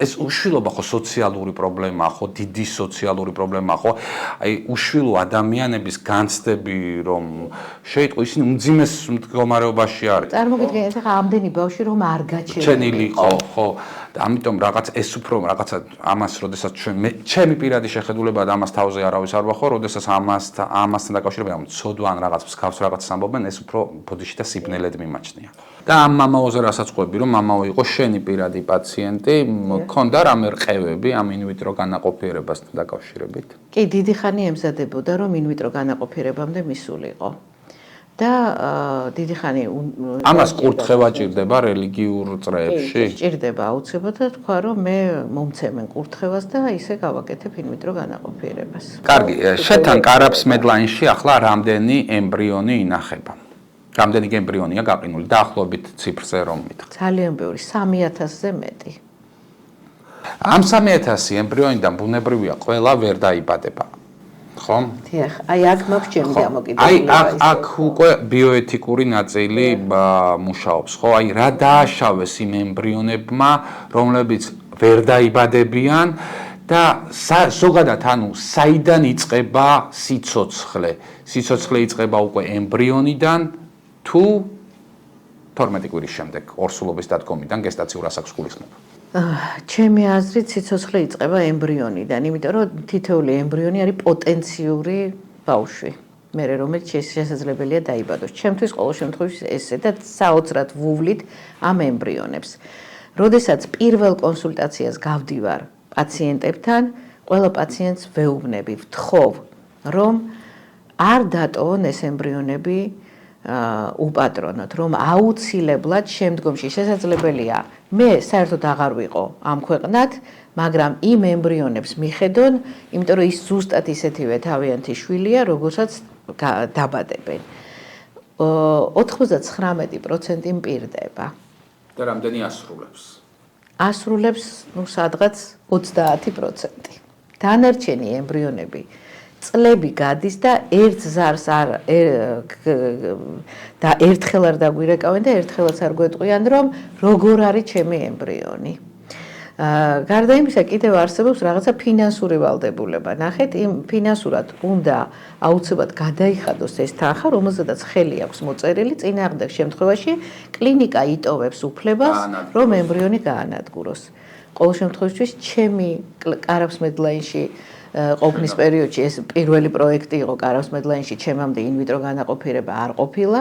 ეს უშვილობა ხო სოციალური პრობლემაა, ხო დიდი სოციალური პრობლემაა, ხო? აი უშვილო ადამიანების განცდები რომ შეიტყო ისინი უმძიმეს მდგომარეობაში არის. წარმოგიდგენთ ახლა ამდენი ბავშვი რომ არ გაჩენილი იყო, ხო? ამიტომ რაღაც ეს უფრო რაღაცა ამას როდესაც ჩემი პირადი შეხედულება და ამას თავზე არავის არ ვახო, როდესაც ამასთან დაკავშირებით ამ ცოდვა ან რაღაც მსგავს რაღაცას ამბობენ, ეს უფრო ბოდიში და სიბნელედ მიმაჩნია. და ამ მამაოზე რასაც ყვები, რომ მამაო იყო შენი პირადი პაციენტი, მქონდა რამე რყევები ამ ინვიტრო განაყოფიერებასთან დაკავშირებით? კი, დიდი ხანი ემზადებოდა, რომ ინვიტრო განაყოფიერებამდე მისულიყო. და დიდი ხანი ამას კურთხევა ჭირდება რელიგიურ წრეებში? ჭირდება აუცილებლად და თქვა რომ მე მომცემენ კურთხევას და ისე გავაკეთებ ინვიტრო განაყოფიერებას. კარგი, შეთან კარაფს მედლაინში ახლა რამდენი ემბრიონი ინახება? რამდენი ემბრიონია გაყინული? დაახლოებით ციფრზე რომ მითხრა. ძალიან ბევრი, 3000-ზე მეტი. ამ 3000 ემბრიონიდან ბუნებრივია ყველა ვერ დაიბადება. ხო? დიახ, აი აქ მაქვს ჩემი დამოკიდებულება. აი აქ უკვე ბიოეთიკური ნაწილი მუშაობს, ხო? აი რა დააშავეს იმ ემბრიონებმა, რომლებიც ვერ დაიბადებიან და ზოგადად ანუ საიდან იწყება სიცოცხლე? სიცოცხლე იწყება უკვე ემბრიონიდან თუ 12 კვირის შემდეგ ორსულობის დადგომიდან გესტაციურ ასაკს გულისხმობ. ჩემი აზრით სიცოცხლე იწყება ემბრიონიდან, იმიტომ რომ თითოეული ემბრიონი არის პოტენციური ბავშვი, მერე რომელიც შესაძლებელია დაიბადოს. ჩემთვის ყოველ შემთხვევაში ესე და საოცრად ვუვლით ამ ემბრიონებს. როდესაც პირველ კონსულტაციას გავდივარ პაციენტებთან, ყველა პაციენტს ვეუბნები, ვთხოვ, რომ არ დატოვონ ეს ემბრიონები უპატრონოთ, რომ აუცილებლად შემდგომში შესაძლებელია მე საერთოდ აღარ ვიყო ამ ქვეყნად, მაგრამ იმ ემბრიონებს მიხედონ, იმიტომ რომ ის ზუსტად ისეთივე თავიანთი შვილია, როგორცაც დაბადებენ. 99% მპირდება. და რამდენი ასრულებს? ასრულებს, ну, სადღაც 30%. დანარჩენი ემბრიონები წლები გადის და ერთ ზარს და ერთხელ არ დაგვირეკავენ და ერთხელაც არ გვეტყვიან რომ როგორ არის ჩემი ემბრიონი. გარდა იმისა, კიდევ არსებობს რაღაცა ფინანსური ვალდებულება. ნახეთ, იმ ფინანსურად უნდა აუცილებლად გადაიხადოს ეს თანხა, რომელზედაც ხელი აქვს მოწერილი, წინააღმდეგ შემთხვევაში კლინიკა იტოვებს უფლებას, რომ ემბრიონი გაანადგუროს. ყოველ შემთხვევაში ჩემი კარავს მედლაინში ყოფნის პერიოდში ეს პირველი პროექტი იყო კარავს მედლაინში, ჩემამდე ინვიტრო განაყოფიერება არ ყოფილა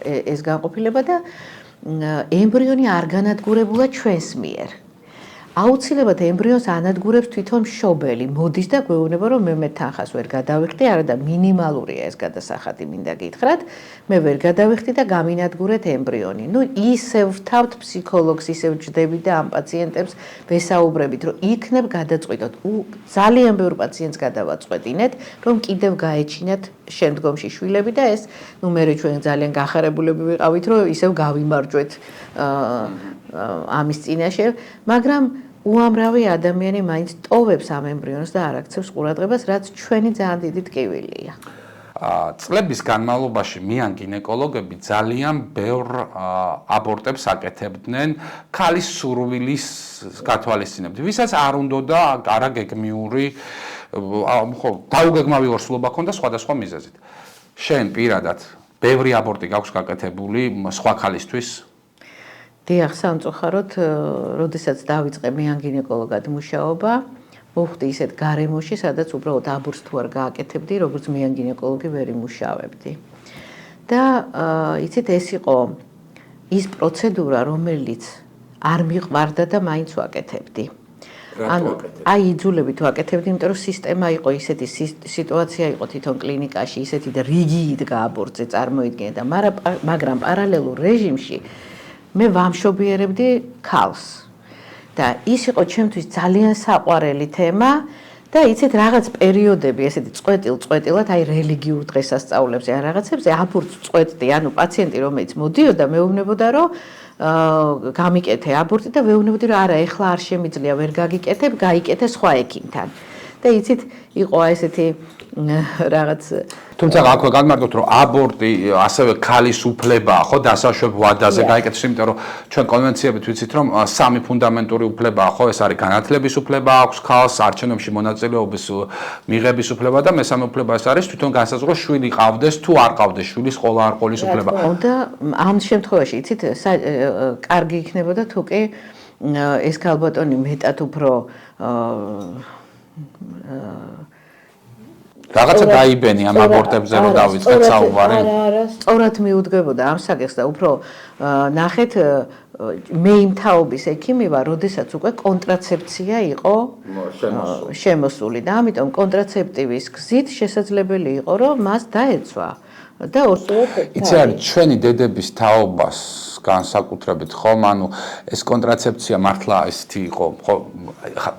ეს განყოფილება და ემბრიონი არ განადგურებულა ჩვენს მიერ. აუცილებლად ემბრიონს ანადგურებს თვითონ მშობელი. მოდის და გვეუბნება, რომ მე თანხას ვერ გადავიხდი, არადა მინიმალურია ეს გადასახადი, მინდა გითხრათ, მე ვერ გადავიხდი და გამინადგურეთ ემბრიონი. ნუ ისევ ვთავთ ფსიქოლოგს, ისევ ჯდები და ამ პაციენტებს ვესაუბრებით, რომ იქნებ გადაწყვიტოთ. ძალიან ბევრ პაციენტს გადავაწყვეტინეთ, რომ კიდევ გაეჩინათ შემდგომში შვილები და ეს, ნუ მე ჩვენ ძალიან გახარებულები ვიყავით, რომ ისევ გავიმარჯვეთ ამის წინაშე, მაგრამ უამრავი ადამიანი მაინც ტოვებს ამ ემბრიონს და არ აქცევს ყურადღებას, რაც ჩვენი ძალიან დიდი ტკივილია. წლების განმავლობაში მიან გინეკოლოგები ძალიან ბევრ აბორტებს აკეთებდნენ ქალის სურვილის გათვალისწინებით. ვისაც არ უნდოდა არაგეგმიური დაუგეგმავი ორსულობა ჰქონდა სხვადასხვა მიზეზით. შენ პირადად ბევრი აბორტი გაქვს გაკეთებული სხვა ქალისთვის? დიახ, სამწუხაროდ, როდესაც დავიწყე მიან გინეკოლოგად მუშაობა, მოხვდი ისეთ გარემოში, სადაც უბრალოდ აბორტს თუ არ გააკეთებდი, როგორც მიან გინეკოლოგი ვერ იმუშავებდი. და იცით, ეს იყო ის პროცედურა, რომელიც არ მიყვარდა და მაინც ვაკეთებდი. ანუ აი იძულებით ვაკეთებდი, იმიტომ რომ სისტემა იყო ისეთი სიტუაცია იყო თვითონ კლინიკაში, ისეთი და რიგი იდგა აბორტზე წარმოიდგინე და მაგრამ პარალელურ რეჟიმში მე ვამშობიერებდი ქალს. და ის იყო ჩემთვის ძალიან საყვარელი თემა და იცით რაღაც პერიოდები ესეთი წვეტილად აი რელიგიურ დღესასწაულებზე ან რაღაცებზე აბორტს წვეთდი, ანუ პაციენტი რომელიც მოდიოდა მეუბნებოდა რომ გამიკეთე აბორტი და ვეუბნებოდი რომ არა ეხლა არ შემიძლია ვერ გაგიკეთებ, გაიკეთე სხვა ექიმთან. და იცით იყო ესეთი რაღაც თუმცა აქვე განმარტოთ რომ აბორტი ასევე ქალის უფლებაა ხო დასაშვებ ვადაზე გაიკეთოს იმიტომ რომ ჩვენ კონვენციებით ვიცით რომ სამი ფუნდამენტური უფლებაა ხო ეს არის განათლების უფლება აქვს ქალს არჩევნებში მონაწილეობის მიღების უფლება და მესამე უფლება ეს არის თვითონ განსაზღვროს შვილი ყავდეს თუ არ ყავდეს შვილის ყოლა არ ყოლის უფლება და ამ შემთხვევაში იცით კარგი იქნებოდა თუ კი ეს ქალბატონი მეტად უფრო რაღაცა დაიბენი ამ აბორტებზე რომ დავიწყეთ საუბარი. არა, სწორად მიუდგებოდა ამ საკითხს და უფრო ნახეთ მე იმ თაობის ექიმი ვარ, როდესაც უკვე კონტრაცეფცია იყო შემოსული და ამიტომ კონტრაცეპტივის გზით შესაძლებელი იყო რომ მას დაეცვა და იცი არის ჩვენი დედების თაობას განსაკუთრებით ხომ ანუ ეს კონტრაცეფცია მართლა ისეთი იყო ხო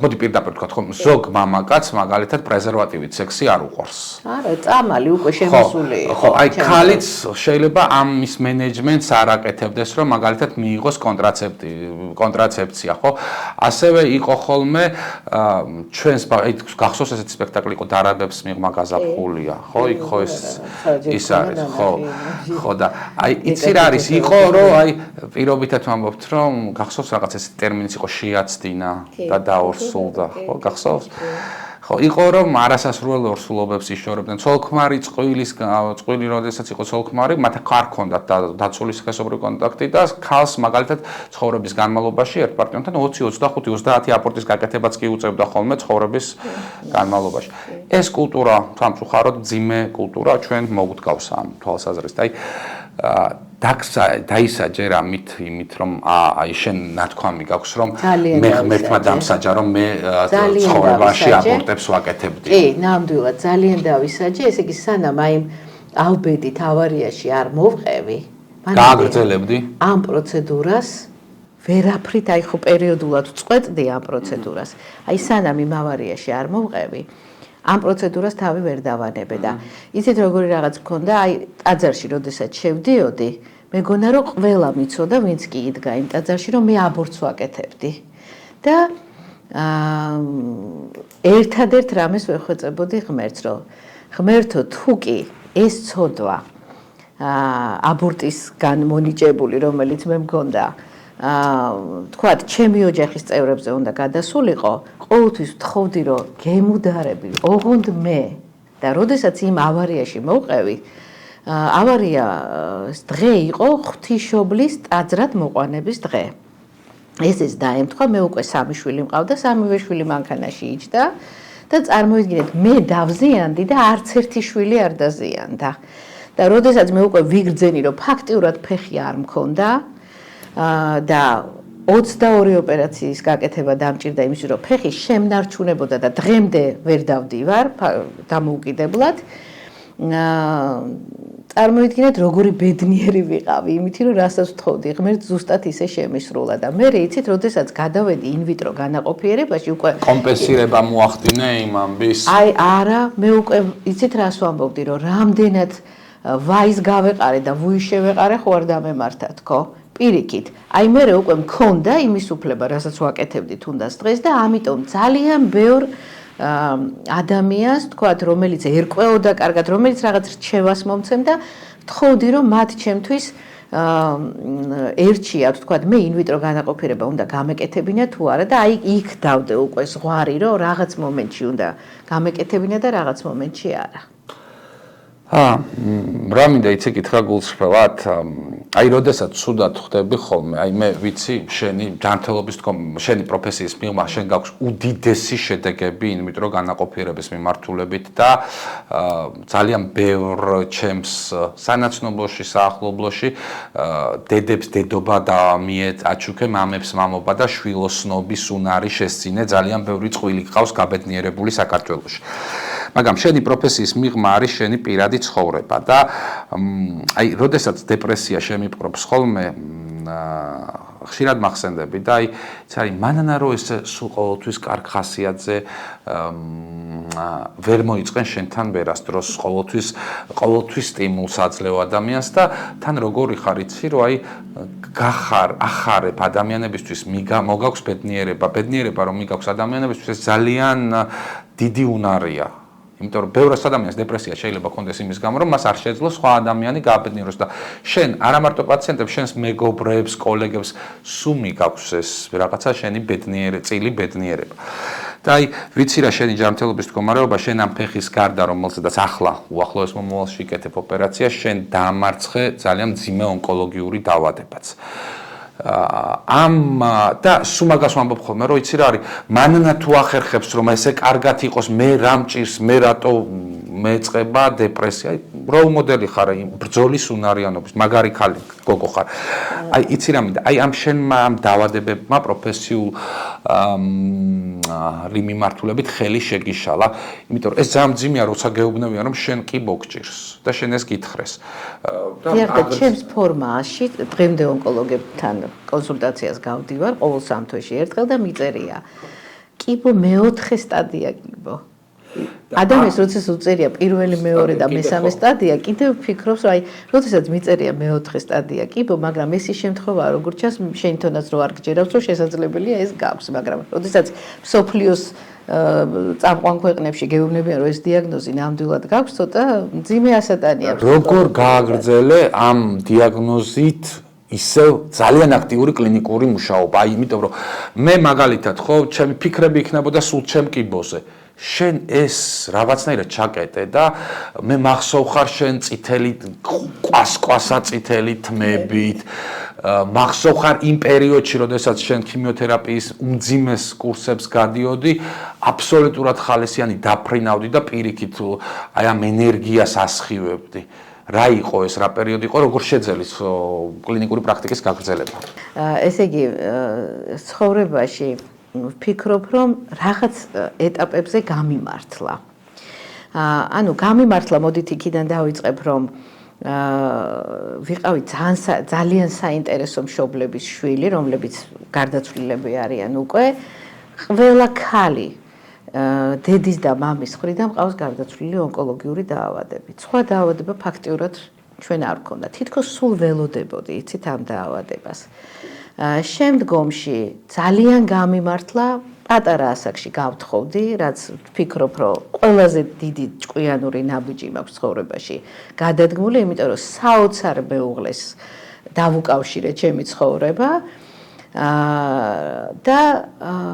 მოდი პირდაპირ ვთქვა ხომ ზოგ მამაკაც მაგალითად პრეზერვატივით სექსი არ უყვარს არა წამალი უკვე შემოსული იყო ხო აი ქალიც შეიძლება ამის მენეჯმენტს არ აკეთებდეს რომ მაგალითად მიიღოს კონტრაცეფცია ხო ასევე იყო ხოლმე ჩვენს აი გახსოვს ესეთი სპექტაკლი იყო დარაბებს მიღმა გაზაფხულია ხო იქ ხო ის არის ხო და აი იცი რა არის იყო რომ აი პირობითად ვამბობთ რომ გახსოვს რაღაც ეს ტერმინიც იყო შეაცდინა და დაორსულდა ხო გახსოვს ხო იყო რომ არასასრულ ორსულობებს იშორებდნენ ცოლქმარი წყვილი როდესაც იყო ცოლქმარი მათ არ ჰქონდათ დაცული სქესობრივი კონტაქტი და ქალს მაგალითად ცხოვრების განმავლობაში ერთ პარტნიორთან 20 25 30 აბორტის გაკეთებაც კი უწევდა ხოლმე ცხოვრების განმავლობაში ეს კულტურა სამწუხაროდ ძიმე კულტურა ჩვენ მოგვდგავს ამ თვალსაზრისით აი დაისაჯერ იმით რომ აი შენ ნათქვამი გაქვს რომ მე ღმერთმა დამსაჯა რომ მე ცხოვრებაში აბორტებს ვაკეთებდი. კი, ნამდვილად ძალიან დავისაჯე, ესე იგი სანამ აი ალბედით ავარიაში არ მოვყევი, გააგრძელებდი ამ პროცედურას ვერაფრით აი ხო პერიოდულად წყვეტდი ამ პროცედურას. აი სანამ იმ ავარიაში არ მოვყევი ამ პროცედურას თავი ვერ დავანებე და იცით როგორი რაღაც მქონდა აი ტაძარში როდესაც შევდიოდი მეგონა რომ ყველა მიცოდა ვინც კი იდგა იმ ტაძარში რომ მე აბორტს ვაკეთებდი და ერთადერთ რამეს ვეხვეწებოდი ღმერთს რომ ღმერთო თუ კი ეს ცოდვა აბორტისგან მონიჭებული რომელიც მე მქონდა თქვათ, ჩემი ოჯახის წევრებზე უნდა გადასულიყო, ყოველთვის ვთხოვდი, რომ გემუდარები, ოღონდ მე და როდესაც იმ ავარიაში მოვყევი, ავარიას დღე იყო ღვთისმშობლის ტაძრად მოყვანების დღე. ესეც დაემთხვა, მე უკვე 3 შვილი მყავდა, 3-ვე შვილი მანქანაში იჯდა და წარმოიდგინეთ, მე დავზიანდი და არც ერთი შვილი არ დაზიანდა. და როდესაც მე უკვე ვიგრძენი, რომ ფაქტიურად ფეხი არ მქონდა და 22 ოპერაციის გაკეთება დამჭირდა იმის, რომ ფეხი შემნარჩუნებოდა და დღემდე ვერ დავდივარ დამოუკიდებლად. წარმოიდგინეთ, როგორი ბედნიერი ვიყავი, იმითი რომ რასაც ვთხოვდი, ღმერთს ზუსტად ისე შემისრულა და მე იცით, როდესაც გადავედი ინვიტრო განაყოფიერებაში, უკვე კომპენსირება მოახდინე იმ ამბის. აი, არა, მე უკვე იცით რას ვამბობდი, რომ რამდენად ვაის გავეყარე და ვუის შევეყარე, ხო არ დამემართა თქო. პირიქით, აი მე უკვე მქონდა იმის უფლება, რასაც ვაკეთებდი თუნდაც დღეს და ამიტომ ძალიან ბევრ ადამიანს, თქვათ, რომელიც ერკვეოდა კარგად, რომელიც რაღაც რჩევას მომცემდა, თხოვდი, რომ მათ ჩემთვის ერჩიათ, თქვათ, მე ინვიტრო განაყოფიერება უნდა გამეკეთებინა თუ არა და აი იქ დავდე უკვე ზღვარი, რომ რაღაც მომენტში უნდა გამეკეთებინა და რაღაც მომენტში არა. რა მინდა იცი კითხა გულსხმელად, აი როდესაც ცუდად ხვდები ხოლმე, აი მე ვიცი, შენი ჯანმრთელობის თქო, შენი პროფესიის მიღმა, შენ გაქვს უდიდესი შედეგები ინვიტრო განაყოფიერების მიმართულებით და ძალიან ბევრ ჩემს სანაცნობლოში, საახლობლოში დედებს დედობა და აჩუქე მამებს მამობა და შვილოსნობის უნარი შესწინე, ძალიან ბევრი წყვილი გყავს გაბედნიერებული საქართველოში. მაგრამ შენი პროფესიის მიღმა არის შენი პირადი ცხოვრება და აი როდესაც დეპრესია შემიპყრობს ხოლმე ხშირად მახსენდები და აი ცარი მანანა რო ეს სულ ყოველთვის კარგ ხასიათზე ვერ მოიწყენ შენთან ვერას დროს ყოველთვის სტიმულს აძლევ ადამიანს და თან როგორი ხარ იცი რომ აი ახარებ ადამიანებისთვის მოგაქვს ბედნიერება რომ მიგაქვს ადამიანებისთვის ძალიან დიდი უნარია. იმიტომ რომ ბევრ ადამიანს დეპრესია შეიძლება კონდეს იმის გამო, რომ მას არ შეეძლო სხვა ადამიანი გააბედნიეროს და შენ არა მარტო პაციენტებს, შენს მეგობრებს, კოლეგებს სულ მიგაქვს ეს რაღაცა შენი წილი ბედნიერება. და აი ვიცი რა შენი ჯანმრთელობის მდგომარეობა, შენ ამ ფეხის გარდა რომელზედაც ახლა უახლოეს მომავალში იკეთებ ოპერაციას, შენ დაამარცხე ძალიან მძიმე ონკოლოგიური დაავადებაც. და სულ მაგას ვამბობ ხოლმე, რომ იცი რა არის, მანანა თუ ახერხებს, რომ ესე კარგად იყოს, მე რა მჭირს, მე რატო მეწყება დეპრესია, როლ მოდელი ხარ ბრძოლის უნარიანობის, მაგარი ქალი გოგო ხარ. აი იცი რა მინდა, აი ამ შენმა ამ დაავადებებმა პროფესიულ მიმართულებით ხელი შეგიშალა, იმიტომ რომ ეს ძალიან მძიმეა, როცა გეუბნებიან, რომ შენ კი მოგჭირს და შენ ეს გითხრეს. და ჩემს ფორმაში დღემდე ონკოლოგებთან კონსულტაციას გავდივარ ყოველ 3 თვეში ერთხელ და მიწერია. კიბო მეოთხე სტადია კიბო. ადამიანს როდესაც უწერია პირველი, მეორე და მესამე სტადია, კიდევ ფიქრობს, რომ აი, როდესაც მიწერია მეოთხე სტადია კიბო, მაგრამ ეს ის შემთხვევაა, როგორც ჩანს, შენ თონაც რო არ გჯერავს, რომ შესაძლებელია ეს გაქვს, მაგრამ როდესაც მსოფლიოს წამყვან ქვეყნებში გეუბნებიან, რომ ეს დიაგნოზი ნამდვილად გაქვს, ცოტა მძიმე ასატანია. როგორ გააგრძელე ამ დიაგნოზით ისევ ძალიან აქტიური კლინიკური მუშაობა? აი, იმიტომ რომ მე მაგალითად ხო, ჩემი ფიქრები იქნებოდა სულ ჩემ კიბოზე. შენ ეს რაღაცნაირად ჩაკეტე და მე მახსოვ ხარ შენ წითელი კვასკვასა წითელი თმებით, მახსოვ ხარ იმ პერიოდში, როდესაც შენ ქიმიოთერაპიის უმძიმეს კურსებს გადიოდი, აბსოლუტურად ხალისიანი დაფრინავდი და პირიქით აი ამ ენერგიას ასხივებდი. რა იყო ეს, რა პერიოდი იყო, როგორ შეძელის კლინიკური პრაქტიკის გაგრძელება? ესე იგი, ცხოვრებაში ვფიქრობ, რომ რაღაც ეტაპებზე გამიმართლა. ანუ გამიმართლა, მოდით იქიდან დავიწყებ, რომ ვიყავი ძალიან საინტერესო მშობლების შვილი, რომლებიც გარდაცვლილები არიან უკვე. ყველა ქალი დედის და მამის მხრიდან მყავს გარდაცვლილი ონკოლოგიური დაავადებით. სხვა დაავადება ფაქტიურად ჩვენ არ გქონდა. თითქოს სულ ველოდებოდი, იცით ამ დაავადებას. შემდგომში ძალიან გამიმართლა, პატარა ასაკში გავთხოვდი, რაც ვფიქრობ, რომ ყველაზე დიდი ჭკვიანური ნაბიჯი მაქვს ცხოვრებაში გადადგმული, იმიტომ რომ საოცარ მეუღლეს დავუკავშირე ჩემი ცხოვრება და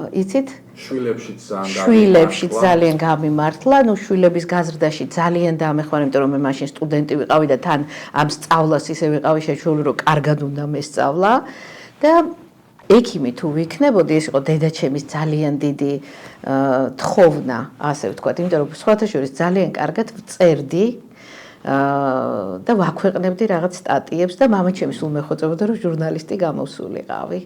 იცით შვილებშიც ძალიან გამიმართლა, ნუ შვილების გაზრდაში ძალიან დამეხმარა, იმიტომ რომ მე მაშინ სტუდენტი ვიყავი და თან ამ სწავლას ისე ვიყავი შეჩეული, რომ კარგად უნდა მესწავლა და ექიმი თუ ვიქნებოდი, ეს იყო დედაჩემის ძალიან დიდი თხოვნა, ასე ვთქვათ, იმიტომ რომ სხვათა შორის ძალიან კარგად ვწერდი და ვაქვეყნებდი რაღაც სტატიებს და მამაჩემი სულ მეხვეწებოდა, რომ ჟურნალისტი გამოსულიყავი.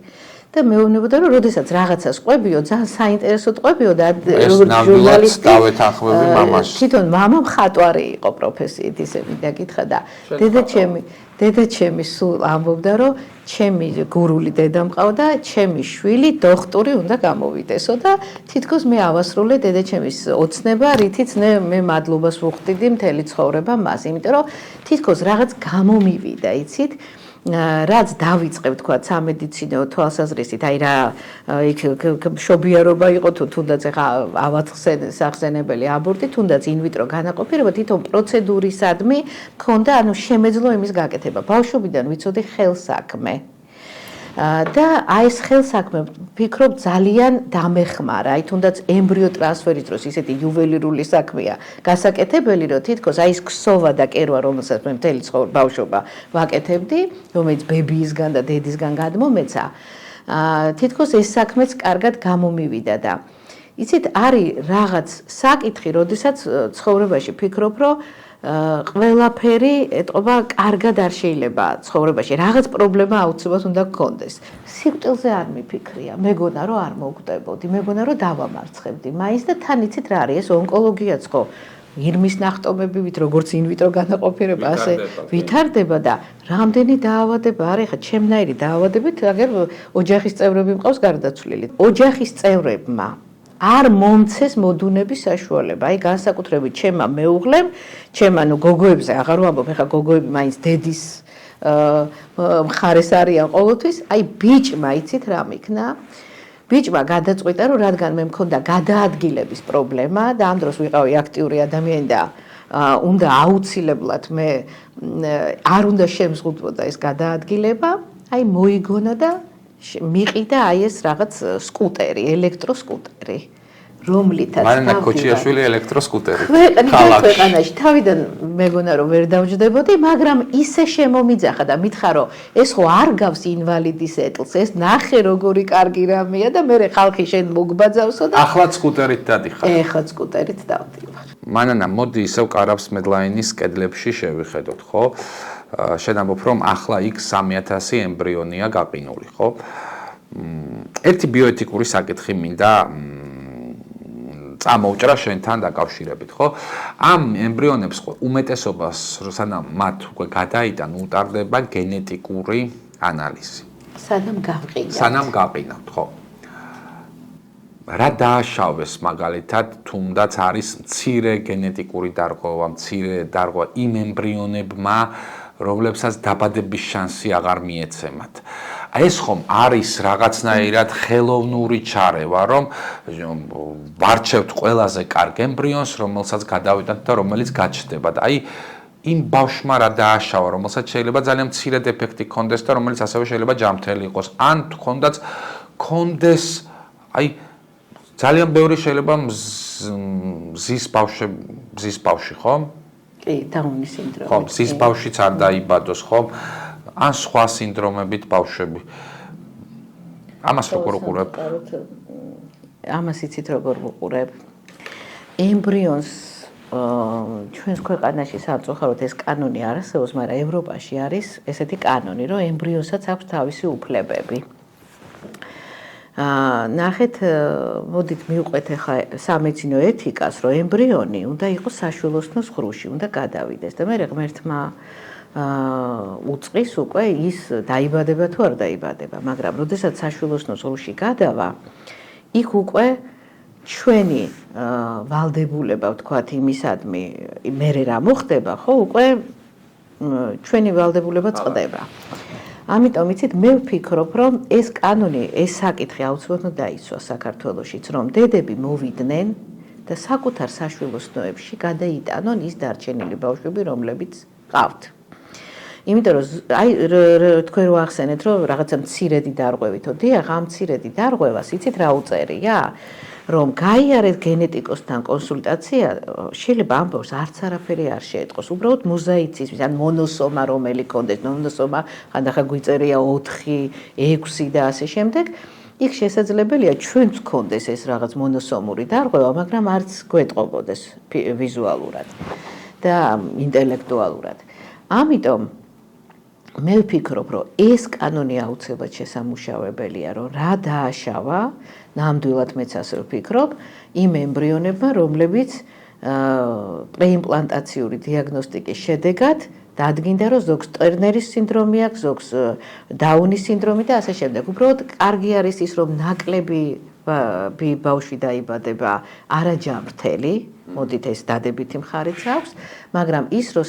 და მეუბნებოდა, რომ როდესაც რაღაცას ყვებიო, ძალიან საინტერესო ყვებიო და ჟურნალისტი დავეთანხმები მამაში. თვითონ მამა მხატვარი იყო პროფესიით, ისე მინდა გითხრა და დედაჩემი სულ ამბობდა, რომ ჩემი გურული დედა მყავდა, ჩემი შვილი დოქტორი უნდა გამოვიდესო და თითქოს მე ავასრულე დედაჩემის ოცნება, რითიც მე მადლობას ვუხდიდი მთელი ცხოვრება მას, იმიტომ რომ თითქოს რაღაც გამომივიდა, იცით? რაც დავიწყე ვთქვათ სამედიცინო თვალსაზრისით, აი რა იქ მშობიარობა იყო თუ თუნდაც ეხა ავახსენებელი აბორტი, თუნდაც ინვიტრო განაყოფიერება, თვითონ პროცედურისადმი მქონდა ანუ შემეძლო იმის გაკეთება. ბავშვობიდან ვიცოდი ხელსაქმე. და აი ეს ხელსაქმე ვფიქრობ ძალიან დამეხმარა, აი თუნდაც ემბრიო ტრანსფერის დროს ისეთი იუველირული საქმეა გასაკეთებელი, რომ თითქოს აი ეს ქსოვა და კერვა, რომელსაც მე მთელი ბავშვობა ვაკეთებდი, რომელიც ბებიისგან და დედისგან გადმომეცა, თითქოს ეს საქმეც კარგად გამომივიდა და იცით, არის რაღაც საკითხი, როდესაც ცხოვრებაში ფიქრობ, რომ ყველაფერი ეტყობა კარგად არ შეიძლება ცხოვრებაში. რაღაც პრობლემა აუცილებლად უნდა გქონდეს. სიკვდილზე არ მიფიქრია. მეგონა რომ არ მოვკვდებოდი, მეგონა რომ დავამარცხებდი. მაინც და თან იცით რა არის ეს ონკოლოგიაც ხო ირმის ნახტომებით, როგორც ინვიტრო განაყოფიერება, ასე ვითარდება და რამდენი დაავადება არის, ხა ჩემნაირი დაავადებით, აგერ ოჯახის წევრები მყავს გარდაცვლილი. ოჯახის წევრებმა არ მომცეს მოდუნების საშუალება. აი განსაკუთრებით ჩემმა მეუღლემ, ჩემმა ნუ გოგოებზე აღარ ვამბობ, ეხა გოგოები მაინც დედის მხარეს არიან ყოველთვის. აი ბიჭმა იცით რა მიქნა? ბიჭმა გადაწყვიტა, რომ რადგან მე მქონდა გადაადგილების პრობლემა და ამ დროს ვიყავი აქტიური ადამიანი და უნდა აუცილებლად მე არ უნდა შემზღუდვოდა ეს გადაადგილება, აი მოიგონა და მიყიდა აი ეს რაღაც სკუტერი, ელექტროსკუტერი, რომლითაც მარინა კოჩიაშვილი ელექტროსკუტერი. ქვეყანაში თავიდან მეგონა რომ ვერ დავჯდებოდი, მაგრამ ისე შემომიძახა და მითხრა რომ ეს ხო არ გავს ინვალიდის ეტლს, ეს ნახე როგორი კარგი რამეა და მე ხალხი შენ მოგბაძავსო და ახლა სკუტერით დადიხარ. ეხლა სკუტერით დავდივარ. მანანა, მოდი ისევ კარავს მედლაინის კედლებში შევიხედოთ, ხო? შენ ამბობ რომ ახლა იქ 3000 ემბრიონია გაყინული, ხო? ერთი ბიოეთიკური საკითხი მინდა წამოვჭრა შენთან დაკავშირებით, ხო? ამ ემბრიონებს უმეტესობას, სანამ მათ უკვე გადაიტან, უტარდება გენეტიკური ანალიზი. სანამ გაყინავთ, ხო? რა დააშავეს მაგალითად, თუნდაც არის მცირე გენეტიკური დარღვევა, მცირე დარღვევა იმ ემბრიონებმა, რომლებსაც დაბადების შანსი აღარ მიეცემათ. ეს ხომ არის რაღაცნაირად ხელოვნური ჩარევა, რომ ვარჩევთ ყველაზე კარგ ემბრიონს, რომელსაც გადავიტანთ და რომელიც გაჩნდება. და აი იმ ბავშვმა რა დააშავა, რომელსაც შეიძლება ძალიან მცირე დეფექტი ჰქონდეს და რომელიც ასევე შეიძლება ჯანმრთელი იყოს. ან თქონდაც ჰქონდეს აი ძალიან ბევრი შეიძლება მზის ბავშვი, ხო? კი, დაუნის სინდრომი. ხო, მზის ბავშვიც არ დაიბადოს, ხო? ან სხვა სინდრომებით ბავშვები. ამას როგორ უყურებ? ამას იცით როგორ ვუყურებ? ემბრიონს ჩვენს ქვეყანაში სამწუხაროდ ეს კანონი არ არსებობს, მაგრამ ევროპაში არის ესეთი კანონი, რომ ემბრიონსაც აქვს თავისი უფლებები. ნახეთ, მოდით მივყვეთ ახლა სამედიცინო ეთიკას, რომ ემბრიონი უნდა იყოს საშვილოსნოს ხრუში, უნდა გადავიდეს და მე ღმერთმა უწყის უკვე ის დაიბადება თუ არ დაიბადება, მაგრამ როდესაც საშვილოსნოს ხრუში გადავა, იქ უკვე ჩვენი ვალდებულება, ვთქვათ, იმისადმი, მე რა მოხდება, ხო, უკვე ჩვენი ვალდებულება წყდება. ამიტომ იცით, მე ვფიქრობ, რომ ეს კანონი, ეს საკითხი აუცილებლად დაიცვა საქართველოშიც, რომ დედები მოვიდნენ და საკუთარ საშვილოსნოებში გადაიტანონ ის დარჩენილი ბავშვები, რომლებიც ყავთ. იმიტომ რომ აი თქვენ რო ახსენეთ რომ რაღაცა მცირედი დარღვევითო, დიახ, ამ მცირედი დარღვევას იცით რა უწერია? რომ გაიარეთ გენეტიკოსთან კონსულტაცია, შეიძლება ამ ბავშვს არც არაფერი არ შეეტყოს. უბრალოდ მოზაიციზმის, ან მონოსომა რომელი კონდეს, მონოსომა ხანდახან გვიწერია 4, 6 და ასე შემდეგ. იქ შესაძლებელია ჩვენც გქონდეს ეს რაღაც მონოსომური დარღვევა, მაგრამ არც გვეტყობოდეს ვიზუალურად და ინტელექტუალურად. ამიტომ მე ვფიქრობ, რომ ეს კანონი აუცილებლად შესამუშავებელია, რომ რა დააშავა, ნამდვილად მეც ასე ვფიქრობ, იმ ემბრიონებმა, რომლებიც პრეიმპლანტაციური დიაგნოსტიკის შედეგად დადგინდა, რომ ზოგს ტერნერის სინდრომი აქვს, ზოგს დაუნის სინდრომი და ასე შემდეგ. უბრალოდ კარგი არის ის, რომ ნაკლები ბავშვი დაიბადება არაჯამრთელი, მოდით ეს დადებითი მხარეც აქვს, მაგრამ ის, რომ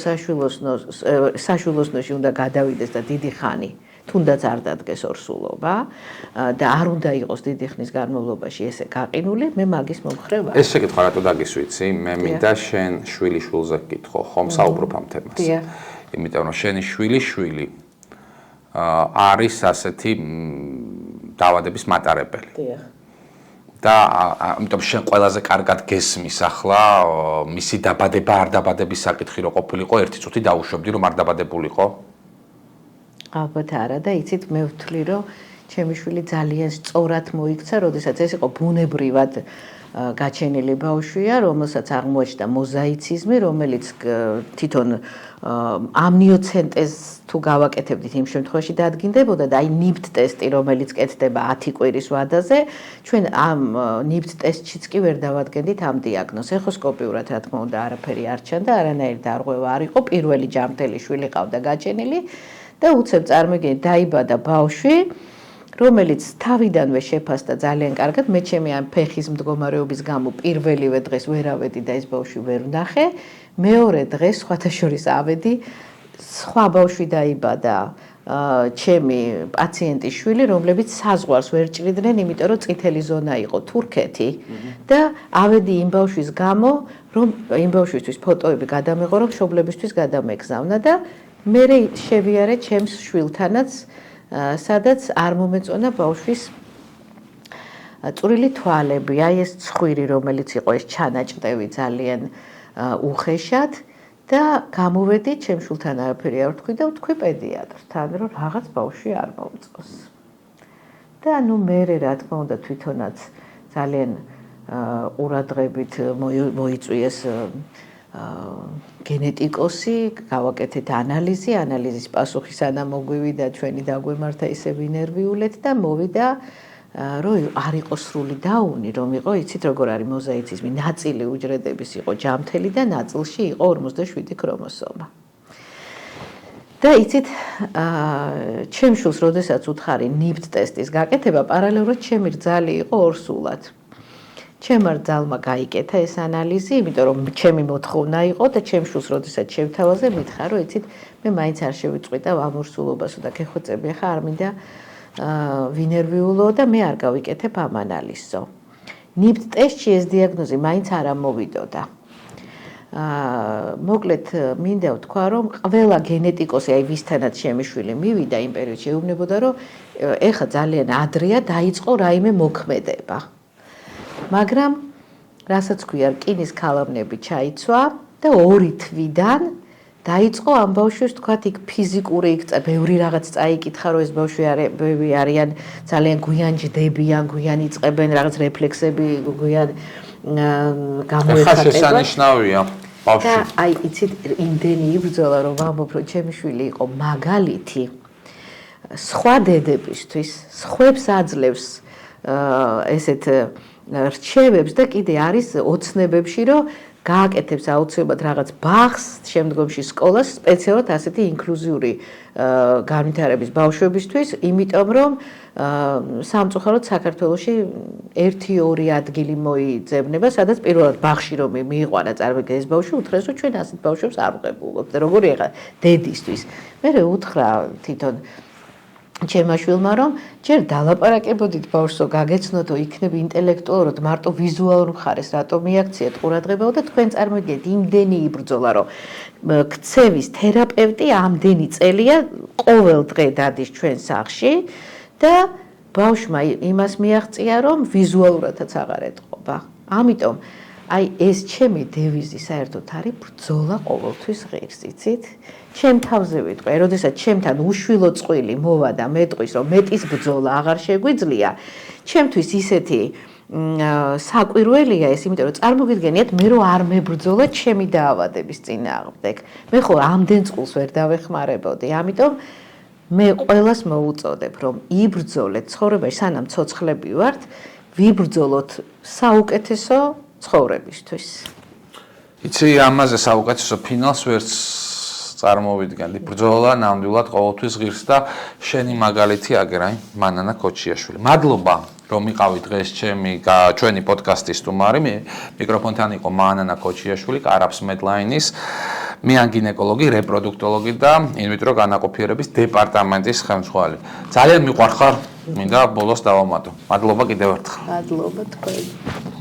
საშვილოსნოში უნდა გადავიდეს და დიდი ხანი თუნდაც არ დადგეს ორსულობა და არ უნდა იყოს დიდი ხნის განმავლობაში ესე გაყინული, მე მაგის მომხრე ვარ. ეს შეკითხვა რატო დაგისვიცი? მე მინდა შენ შვილიშვილზე გკითხო, ხომ საუბრობ ამ თემას. იმიტომ რომ შენი შვილიშვილი არის ასეთი დაავადების მატარებელი. და ამიტომ შენ ყველაზე კარგად გესმის ახლა მისი დაბადება არ დაბადების საკითხი რო ყოფილიყო, ერთი წუთი დაუშვებდი რომ არ დაბადებულიყო? ალბათ არა და იცით მე ვთვლი რომ ჩემი შვილი ძალიან სწორად მოიქცა, როდესაც ეს იყო ბუნებრივად გაჩენილი ბავშვია, რომელსაც აღმოაჩნდა მოზაიციზმი, რომელიც თვითონ ამნიოცენტეზს თუ გავაკეთებდით იმ შემთხვევაში დადგინდებოდა და აი ნიბტ ტესტი, რომელიც კეთდება 10 კვირის ვადაზე, ჩვენ ამ ნიბტ ტესტშიც კი ვერ დავადგენდით ამ დიაგნოზს. ეხოსკოპიურად რა თქმა უნდა არაფერი არ ჩანდა, არანაირი დარღვევა არ იყო, პირველი ჯამრთელი შვილი ყავდა გაჩენილი და უცებ წარმოგიდგენთ დაიბადა ბავშვი, რომელიც თავიდანვე შეფასდა ძალიან კარგად, მე ჩემი ამ ფეხის მდგომარეობის გამო პირველივე დღეს ვერ ავედი და ეს ბავშვი ვერ ვნახე, მეორე დღეს სხვათა შორის ავედი, სხვა ბავშვი დაიბადა ჩემი პაციენტის შვილი, რომლებიც საზღვარს ვერ ჭრიდნენ, იმიტომ რომ წითელი ზონა იყო თურქეთი და ავედი იმ ბავშვის გამო, რომ იმ ბავშვისთვის ფოტოები გადამეღო, რომ მშობლებისთვის გადამეგზავნა და მე შევიარე ჩემს შვილთანაც სადაც არ მომეწონა ბავშვის წვრილი თვალები, აი ეს ცხვირი, რომელიც იყო ეს ჩანაჭდევი ძალიან უხეშად და გამოვედი ჩემ შვილთან არაფერი არ ვთქვი და ვთქვი პედიატრთან, რომ რაღაც ბავშვი არ მომწონს. და ნუ მე რა თქმა უნდა თვითონაც ძალიან ყურადღებით მოიწვიეს გენეტიკოსი, გავაკეთეთ ანალიზის პასუხი სანამ მოგვივიდა ჩვენი დაგვემართა ისე ვინერვიულეთ და მოვიდა რომ არ იყო სრული დაუნი, რომ იყო, იცით როგორ არის მოზაიციზმი, ნაწილი უჯრედების იყო ჯამრთელი და ნაწილში იყო 47 ქრომოსომა. და იცით, ჩემ შვილს როდესაც უთხარი ნიბტ ტესტის გაკეთება, პარალელურად ჩემი რძალი იყო ორსულად. ჩემმა რძალმა გაიკეთა ეს ანალიზი, იმიტომ რომ ჩემი მოთხოვნა იყო და ჩემ შვილს როდესაც შევთავაზე მითხრა, რომ იცით, მე მაინც არ შევიწყვიტავ ამ ორსულობას და გეხოცები, ხა არ მინდა ვინერვიულო და მე არ გავიკეთებ ამ ანალიზსო. ნიბტ ტესტში ეს დიაგნოზი მაინც არ ამოვიდოდა. მოკლედ მინდა ვთქვა, რომ ყველა გენეტიკოსი, აი ვისთანაც ჩემი შვილი მივიდა იმ პერიოდში, ეუბნებოდა, რომ ეხა ძალიან ადრეა დაიწყო რაიმე მოქმედება. მაგრამ რასაც ქვია, რკინის ქალამნები ჩაიცვა და 2 თვიდან დაიწყო ამ ბავშვებს თქვათ იქ ფიზიკური იქ ბევრი რაღაც წაიკითხა, რომ ეს ბავშვები არიან ძალიან გვიან ჯდებიან, გვიან იწყებენ რაღაც რეფლექსები, გვიან გამოეხატება. ხა შესანიშნავია ბავშვი. და აი იცით იმდენი იბრძოლა, რომ ვამბობ, რომ ჩემი შვილი იყო მაგალითი სხვა დედებისთვის, სხვებს აძლევს ესეთ რჩევებს და კიდე არის ოცნებებში, რომ გააკეთებს აუცილებლად რაღაც ბაღს, შემდგომში სკოლას, სპეციალურად ასეთი ინკლუზიური განვითარების ბავშვებისთვის, იმიტომ რომ სამწუხაროდ საქართველოში 1-2 ადგილი მოიძებნება, სადაც პირველად ბაღში რომ მიიყვანა წარმოგიდგენთ ეს ბავშვი, უთხრეს რომ ჩვენ ასეთ ბავშვებს არ ვღებულობთ. როგორი ახლა დედისთვის. მე უთხრა თვითონ ჩემმა შვილმა რომ ჯერ დალაპარაკებოდით ბავშვო, გაგეცნოდო, იქნებ ინტელექტუალურად, მარტო ვიზუალურ მხარეს რატო მიაქციეთ ყურადღებაო და თქვენ წარმოგიდგენთ იმდენი იბრძოლა რომ ქცევის თერაპევტი ამდენი წელია ყოველ დღე დადის ჩვენ სახლში და ბავშვმა იმას მიაღწია რომ ვიზუალურადაც აღარ ეტყობა. ამიტომ აი ეს ჩემი დევიზი საერთოდ არის ბრძოლა ყოველთვის ღირს, იცით? ჩემ თავზე ვიტყვი, როდესაც ჩემთან უშვილო წყვილი მოვა და მეტყვის, რომ მეტის ბრძოლა აღარ შეგვიძლია, ჩემთვის ისეთი საკვირველია ეს, იმიტომ რომ წარმოგიდგენიათ, მე რო არ მებრძოლა ჩემი დაავადების წინააღმდეგ. მე ხო ამდენ წყულს ვერ დავეხმარებოდი, ამიტომ მე ყველას მოუწოდებ, რომ იბრძოლეთ ცხოვრებაში, სანამ ცოცხლები ვართ, ვიბრძოლოთ საუკეთესო ცხოვრებისთვის. იცი, ამაზე საუკეთესო ფინალს ვერც წარმოვიდგენდი. ბრძოლა ნამდვილად ყოველთვის ღირს და შენი მაგალითი აგერ, აი, მანანა ქოჩიაშვილი. მადლობა, რომ იყავი დღეს ჩვენი პოდკასტის სტუმარი. მიკროფონთან იყო მანანა ქოჩიაშვილი, კარაფს მედლაინის, მეანგინეკოლოგი, რეპროდუქტოლოგი და ინვიტრო განაყოფიერების დეპარტამენტის ხელმძღვანელი. ძალიან მიყვარხარ, მინდა ბოლოს დავამატო. მადლობა კიდევ ერთხელ. მადლობა თქვენ.